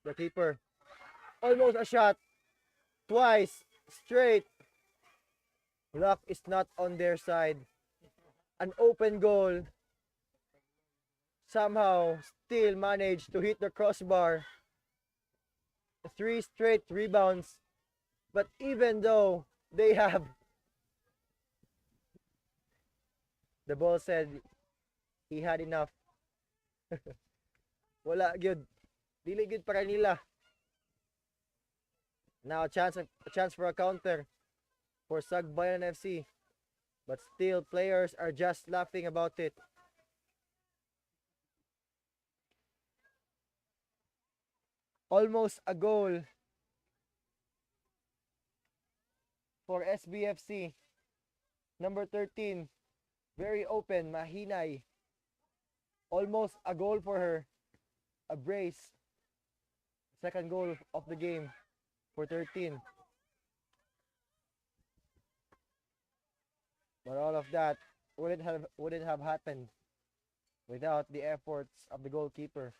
The keeper almost a shot twice straight. Luck is not on their side. An open goal. Somehow still managed to hit the crossbar. 3 straight rebounds. But even though they have, the ball said he had enough. Wala good. Dili good para nila. Now a chance for a counter for Sagbayanon FC. But still players are just laughing about it. Almost a goal for SBFC. Number 13. Very open. Mahinay. Almost a goal for her. A brace. Second goal of the game for 13. But all of that wouldn't have happened without the efforts of the goalkeeper,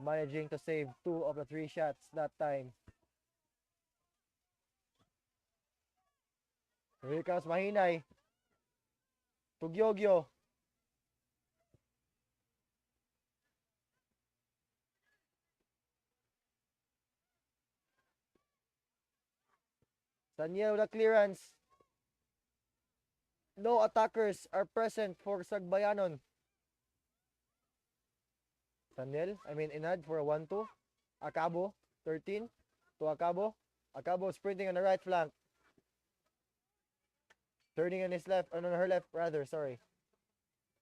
managing to save 2 of the 3 shots that time. Here comes Mahinay. Tugyogyo. Sanyel with the clearance. No attackers are present for Sagbayanon. Inad for a 1-2. Acabo, 13 to Acabo. Acabo sprinting on the right flank. Turning on his left, on her left rather, sorry.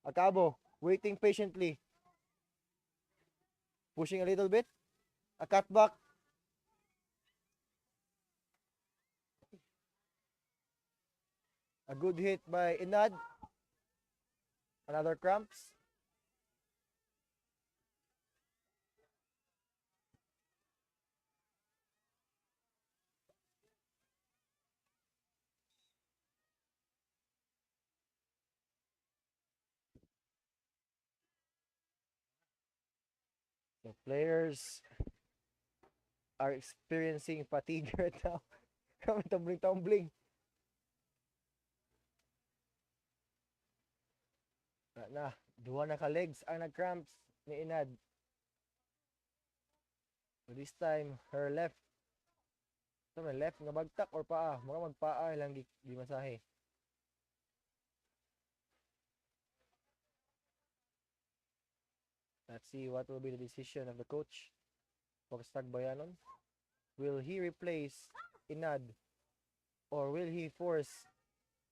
Acabo, waiting patiently. Pushing a little bit. A cutback. A good hit by Inad. Another cramps. The players are experiencing fatigue right now. Tumbling. Duha na ka legs ang nag-cramps ni Inad. So this time, her left. So may left nga bagtak or paa. Mga magpaa lang di masahe. Let's see what will be the decision of the coach for Sagbayanon. Will he replace Inad or will he force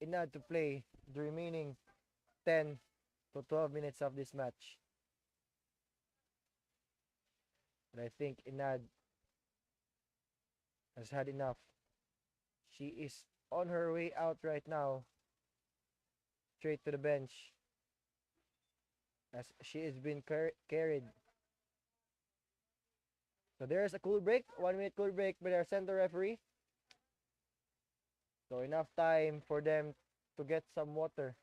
Inad to play the remaining 10 to 12 minutes of this match? But I think Inad has had enough. She is on her way out right now. Straight to the bench. As she is being carried. So there's a cool break. 1 minute cool break by our center referee. So enough time for them to get some water.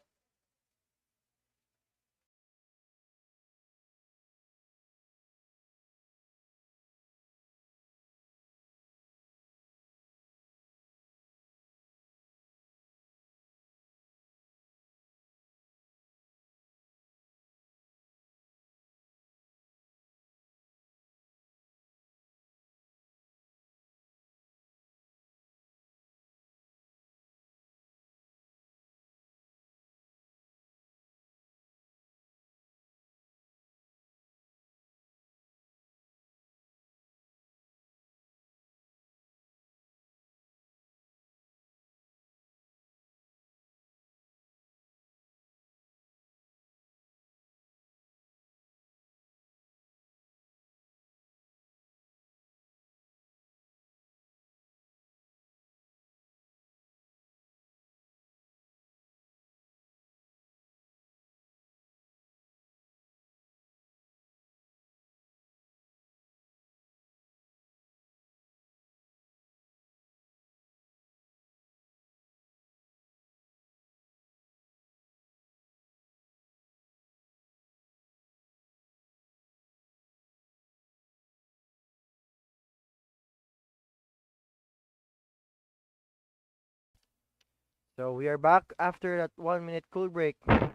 So we are back after that 1 minute cool break. And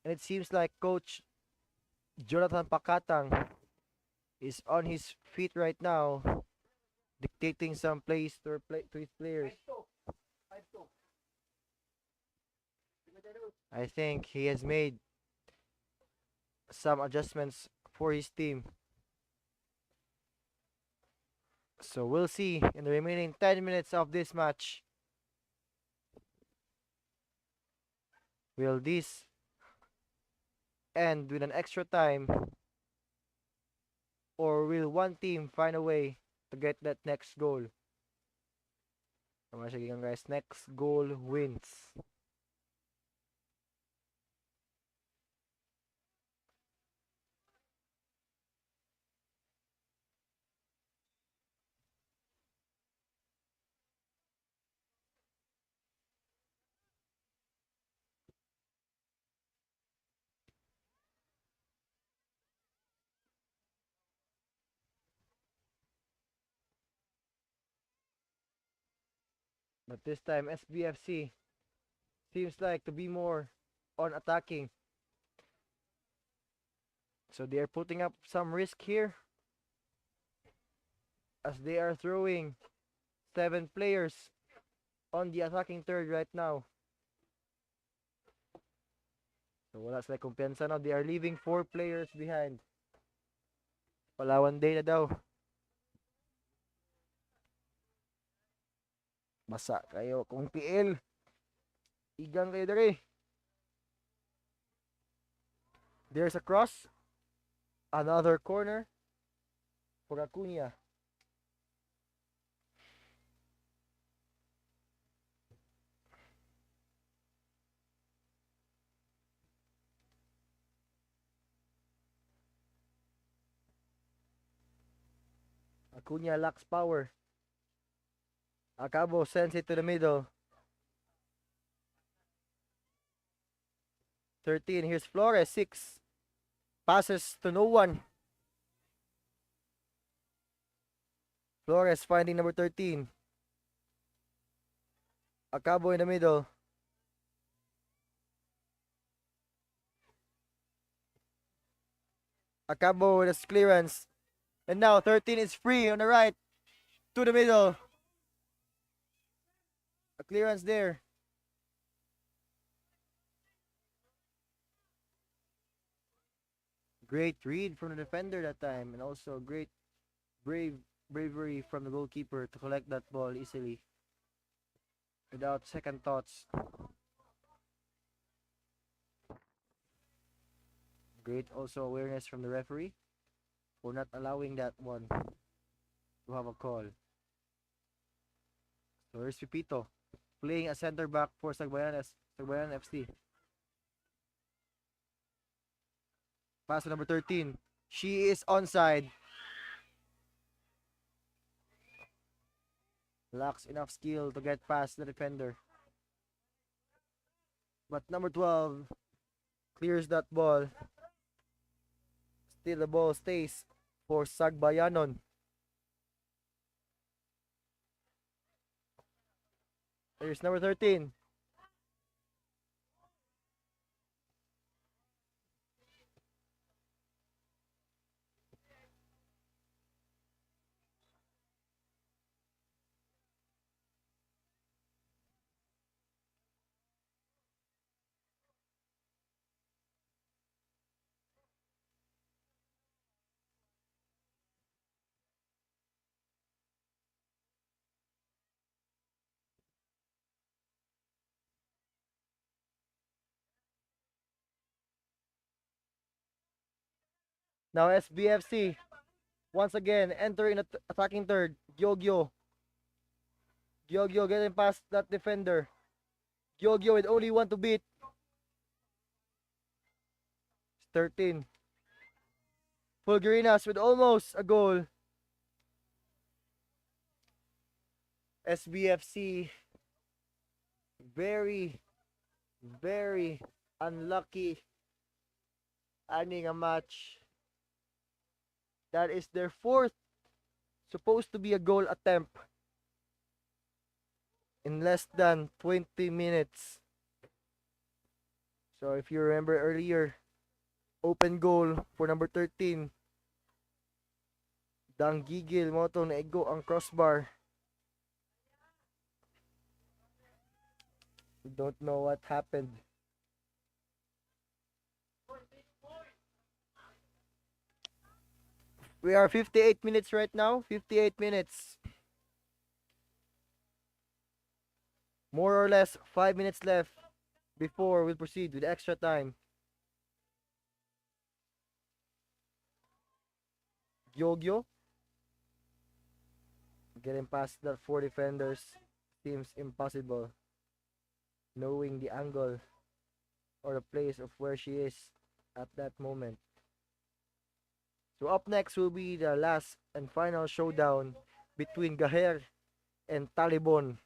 it seems like Coach Jonathan Pakatang is on his feet right now, dictating some plays to his players. I think he has made some adjustments for his team. So we'll see in the remaining 10 minutes of this match. Will this end with an extra time, or will one team find a way to get that next goal? Sige guys, next goal wins. But this time, SBFC seems like to be more on attacking. So they are putting up some risk here as they are throwing 7 players on the attacking third right now. So wala sila kumpiyansa now. They are leaving 4 players behind. Palawan day na daw. Basa kayo kung PL. Igang kayo dere. There's a cross. Another corner for Acuna. Acuna lacks power. Acabo sends it to the middle. 13. Here's Flores. 6. Passes to no one. Flores finding number 13. Acabo in the middle. Acabo with a clearance. And now 13 is free on the right. To the middle. A clearance there. Great read from the defender that time. And also great bravery from the goalkeeper to collect that ball easily. Without second thoughts. Great also awareness from the referee for not allowing that one to have a call. So here's Pipito playing a center back for Sagbayanon FC. Pass to number 13. She is onside. Lacks enough skill to get past the defender. But number 12 clears that ball. Still the ball stays for Sagbayanon. Here's number 13. Now SBFC once again entering the attacking third. Gyogyo getting past that defender. Gyogyo with only one to beat. 13. Fulgarinas with almost a goal. SBFC very unlucky ending a match. That is their 4th supposed to be a goal attempt. in less than 20 minutes. So if you remember earlier, open goal for number 13. Dang gigil mo to naigo ang crossbar. Don't know what happened. We are 58 minutes right now. 58 minutes. More or less 5 minutes left before we'll proceed with extra time. Gyogyo getting past the 4 defenders seems impossible, knowing the angle or the place of where she is at that moment. So up next will be the last and final showdown between Gaher and Talibon.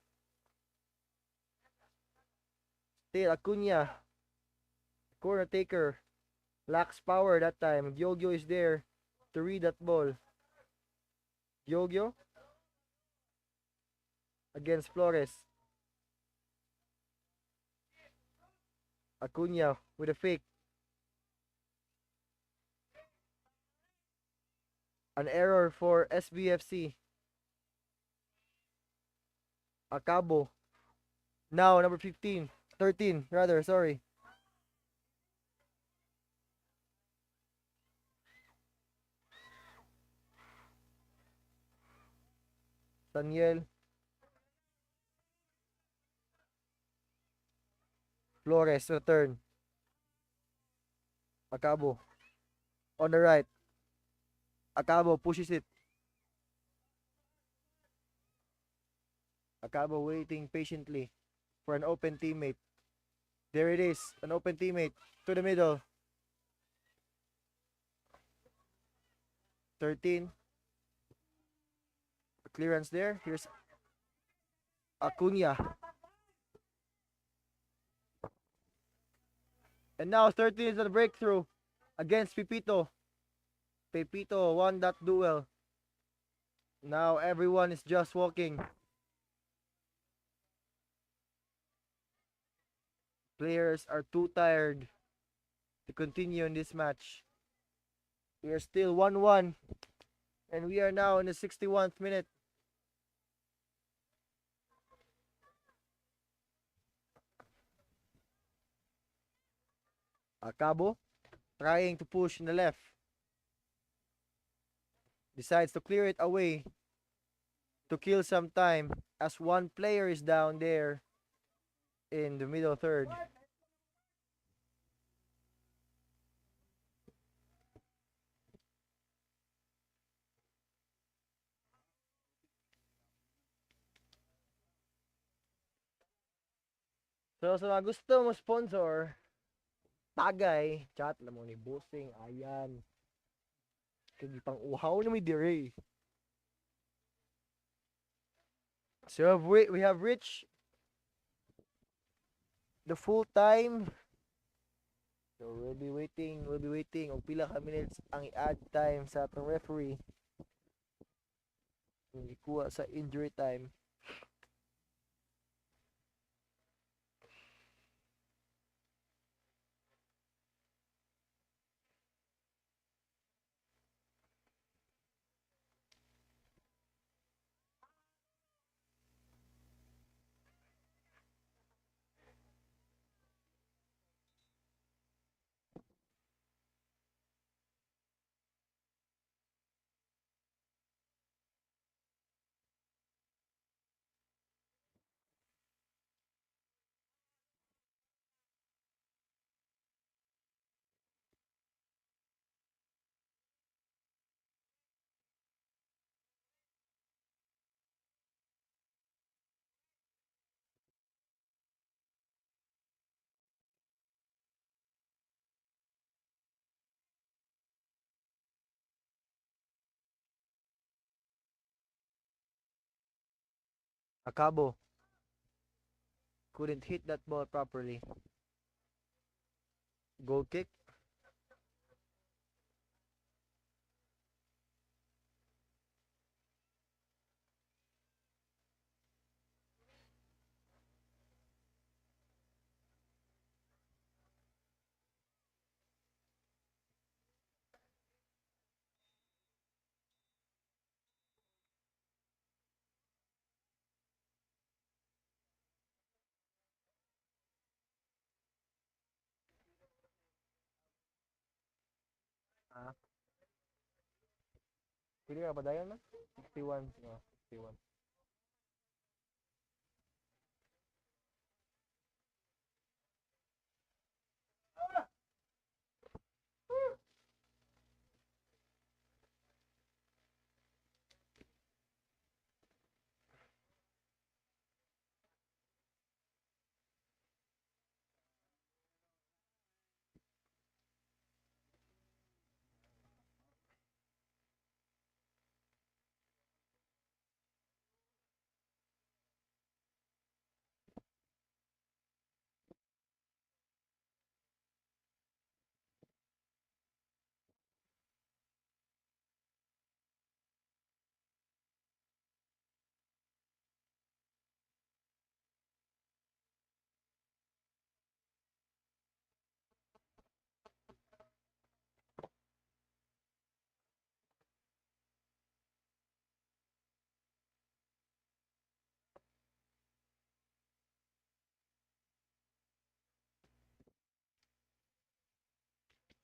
Still Acuna, corner taker, lacks power that time. Gyogyo is there to read that ball. Gyogyo against Flores. Acuna with a fake. An error for SBFC. Acabo. Now number 15. 13 rather, sorry. Daniel. Flores return. Acabo. On the right. Acabo pushes it. Acabo waiting patiently for an open teammate. There it is, an open teammate to the middle. 13. Clearance there. Here's Acuna. And now 13 is a breakthrough against Pipito. Pepito won that duel. Now everyone is just walking. Players are too tired to continue in this match. We are still 1-1 and we are now in the 61st minute. Acabo trying to push in the left. Decides to clear it away to kill some time as one player is down there in the middle third. So sa mga gusto mo sponsor, tagay, chat na mo ni Bossing, ayan. Kaya pang uhaw na may dire. So we have reached the full time. So we'll be waiting og pila ka minutes ang i-add time sa atong referee. Kung ikuha sa injury time. Acabo couldn't hit that ball properly. Goal kick. Pili ka pa dayon na? 61. Oh, 61.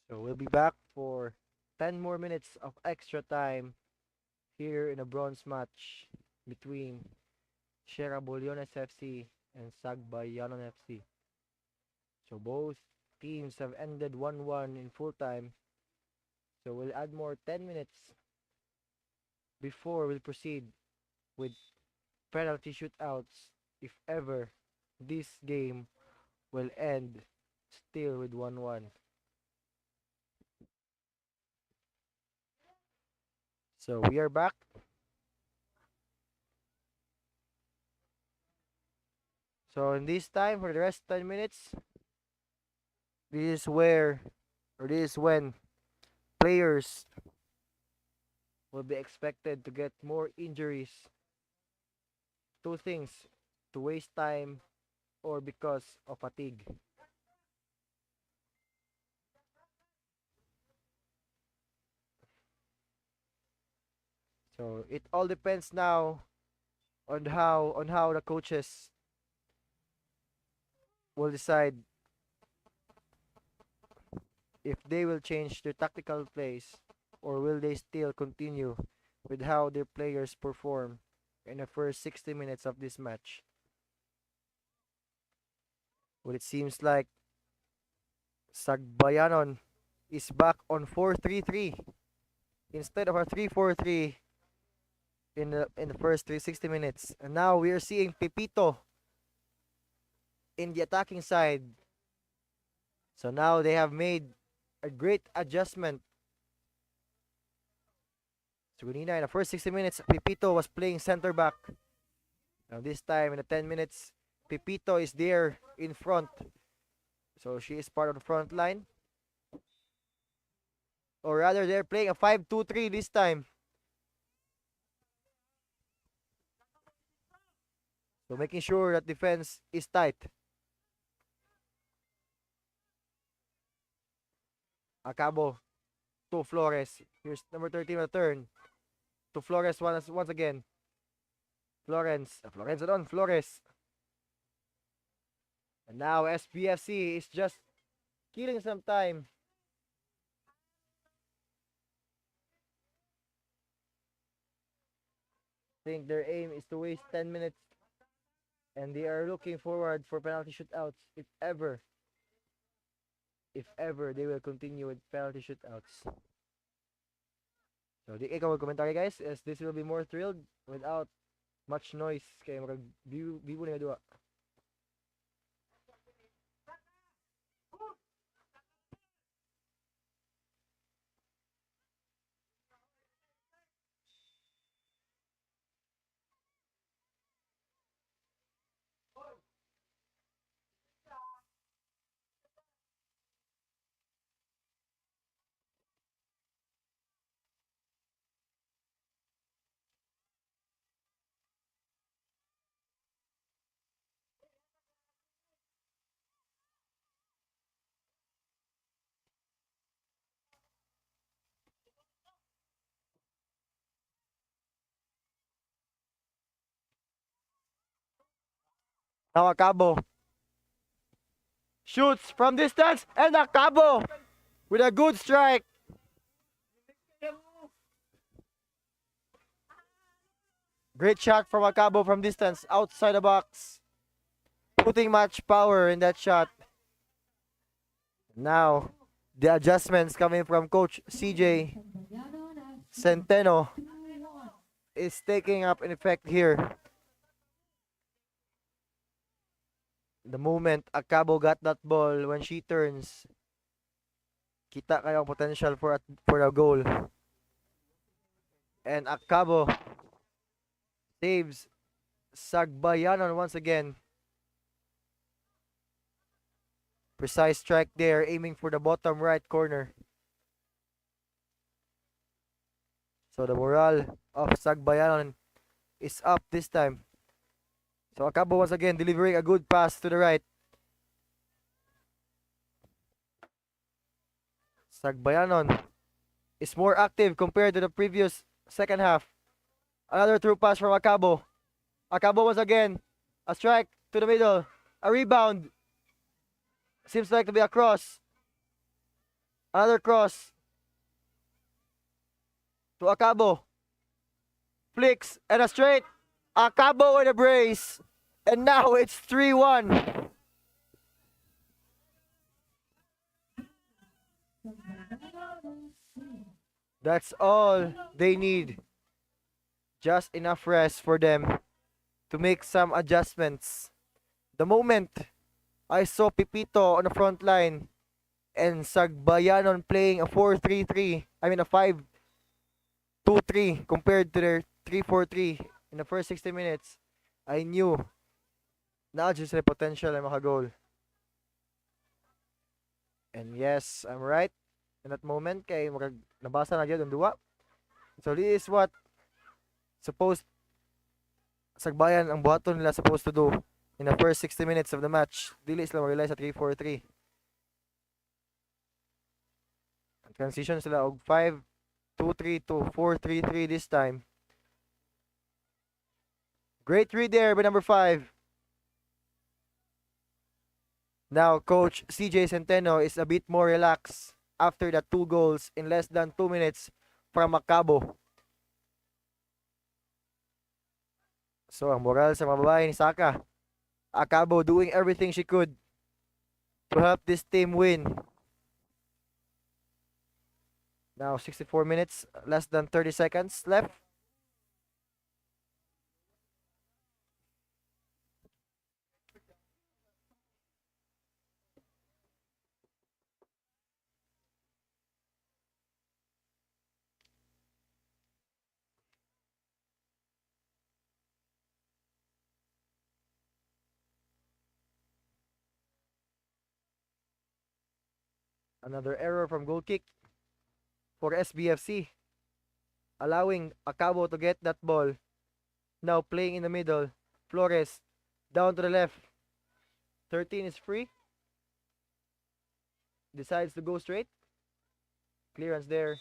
So we'll be back for 10 more minutes of extra time here in a bronze match between Bullones FC and Sagbayanon FC. So both teams have ended 1-1 in full time. So we'll add more 10 minutes before we'll proceed with penalty shootouts if ever this game will end still with 1-1. So we are back. So in this time for the rest 10 minutes, this is where or this is when players will be expected to get more injuries. Two things, to waste time or because of fatigue. So it all depends now on how the coaches will decide if they will change their tactical plays or will they still continue with how their players perform in the first 60 minutes of this match. Well, it seems like Sagbayanon is back on 4-3-3 instead of a 3-4-3 in the first 360 minutes. And now we are seeing Pepito in the attacking side. So now they have made a great adjustment. So in the first 60 minutes, Pepito was playing center back. Now this time in the 10 minutes, Pepito is there in front. So she is part of the front line. Or rather, they're playing a 5-2-3 this time. So making sure that defense is tight. Acabo to Flores. Here's number 13 return. To Flores once again. Florence on Flores. And now SBFC is just killing some time. I think their aim is to waste 10 minutes. And they are looking forward for penalty shootouts if ever they will continue with penalty shootouts. So di ikaw mag-commentary guys as this will be more thrilled without much noise kay mag view ni duwa. Now Acabo shoots from distance and Acabo with a good strike. Great shot from Acabo from distance, outside the box. Putting much power in that shot. Now, the adjustments coming from Coach CJ Sagbayanon FC Centeno 2-1. is taking up in effect here. The moment Acabo got that ball, when she turns, kita kayo ang potential for a goal. And Acabo saves Sagbayanon once again. Precise strike there, aiming for the bottom right corner. So the morale of Sagbayanon is up this time. So Acabo once again delivering a good pass to the right. Sagbayanon is more active compared to the previous second half. Another through pass from Acabo. Acabo once again. A strike to the middle. A rebound. Seems like to be a cross. Another cross to Acabo. Flicks and a straight. Acabo with a brace. And now it's 3-1. Sagbayanon FC. That's all they need. Just enough rest for them to make some adjustments. The moment I saw Pipito on the front line and Sagbayanon playing a 4-3-3, I mean a 5-2-3 compared to their 3-4-3 in the first 60 minutes, I knew na just the potential ay makagol. And yes, I'm right. In that moment, kay nabasa na dyan ang duwa. So this is what supposed Sagbayan ang buhaton nila supposed to do in the first 60 minutes of the match. Dili sila mag-rely sa 3-4-3. Transition sila og 5-2-3 to 4-3-3 this time. Great read there by number 5. Now, Coach CJ Centeno is a bit more relaxed after the 2 goals in less than 2 minutes from Acabo. So, ang moral sa mga babae ni Saka. Acabo doing everything she could to help this team win. Now, 64 minutes, less than 30 seconds left. Another error from goal kick for SBFC, allowing Acabo to get that ball. Now playing in the middle. Flores down to the left. 13 is free. Decides to go straight. Clearance there.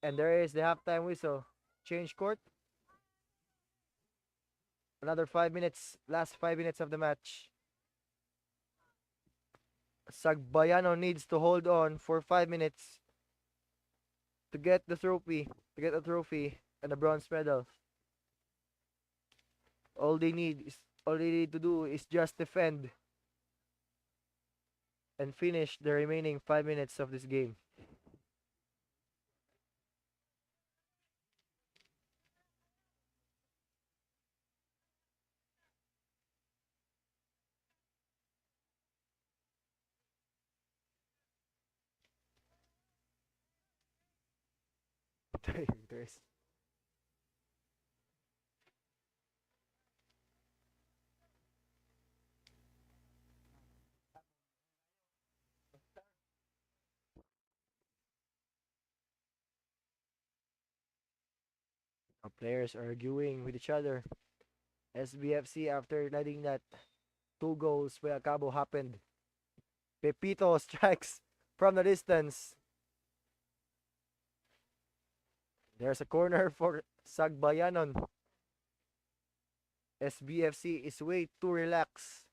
And there is the halftime whistle. Change court. Another 5 minutes. Last 5 minutes of the match. Sagbayano needs to hold on for 5 minutes to get the trophy. To get a trophy and a bronze medal. All they need to do is just defend and finish the remaining 5 minutes of this game. There's players arguing with each other. SBFC after letting that 2 goals by Acabo happened. Pepito strikes from the distance. There's a corner for Sagbayanon. SBFC is way too relaxed.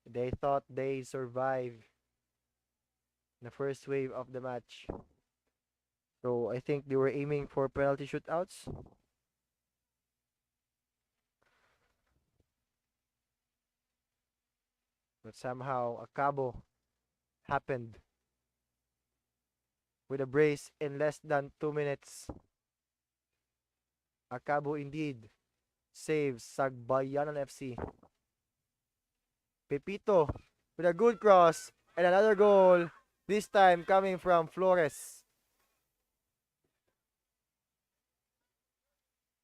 They thought they survived the first wave of the match. So I think they were aiming for penalty shootouts. But somehow a Cabo happened with a brace in less than 2 minutes. A Cabo indeed saves Sagbayanon FC. Pepito with a good cross and another goal. This time coming from Flores.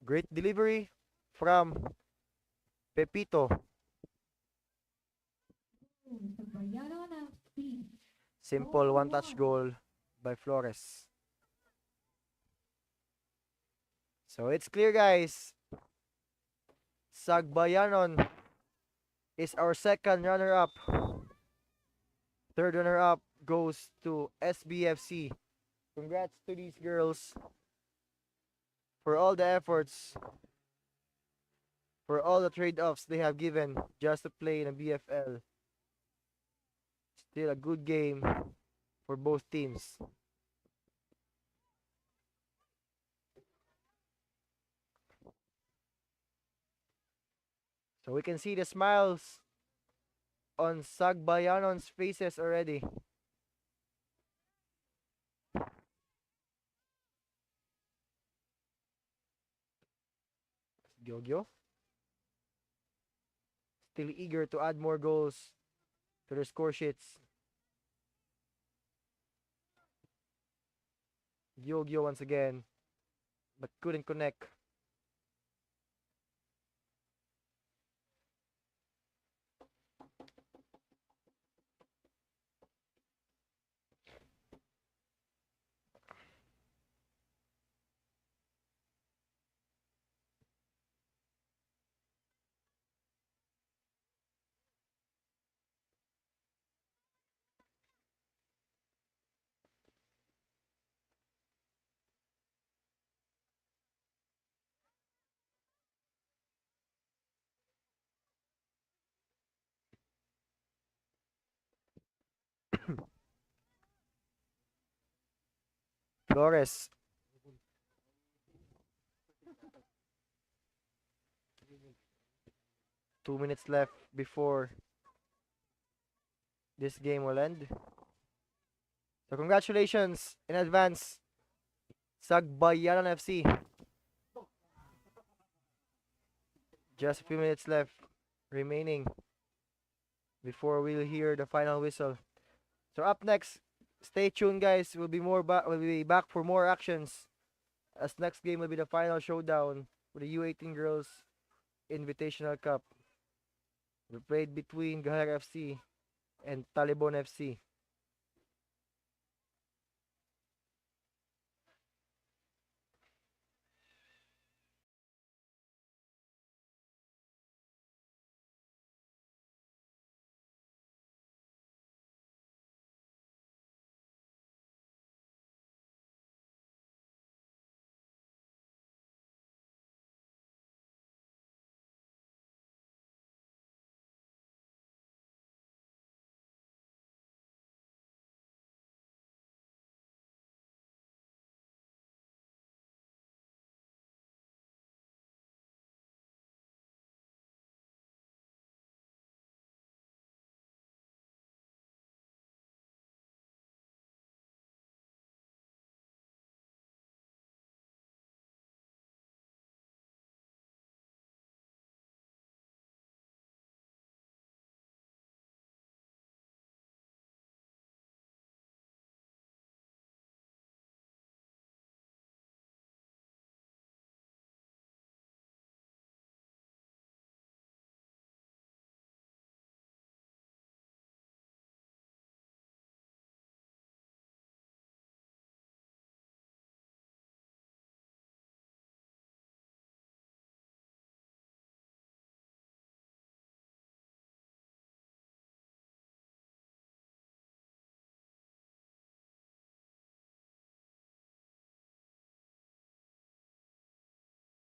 Great delivery from Pepito. Sagbayanon FC. Simple 4 one-touch 1. goal by Flores. So it's clear, guys. Sagbayanon is our second runner-up. Third runner-up goes to SBFC. Congrats to these girls for all the efforts, for all the trade-offs they have given just to play in a BFL. Still a good game for both teams. So we can see the smiles on Sagbayanon's faces already. Gyogyo still eager to add more goals to their score sheets. Gyogyo once again, but couldn't connect. Flores, 2 minutes left before this game will end. So congratulations in advance, Sagbayanan FC. Just a few minutes left remaining before we'll hear the final whistle. So up next, stay tuned, guys. We'll be back for more actions. As next game will be the final showdown for the U18 Girls Invitational Cup. We played between Gahar FC and Talibon FC.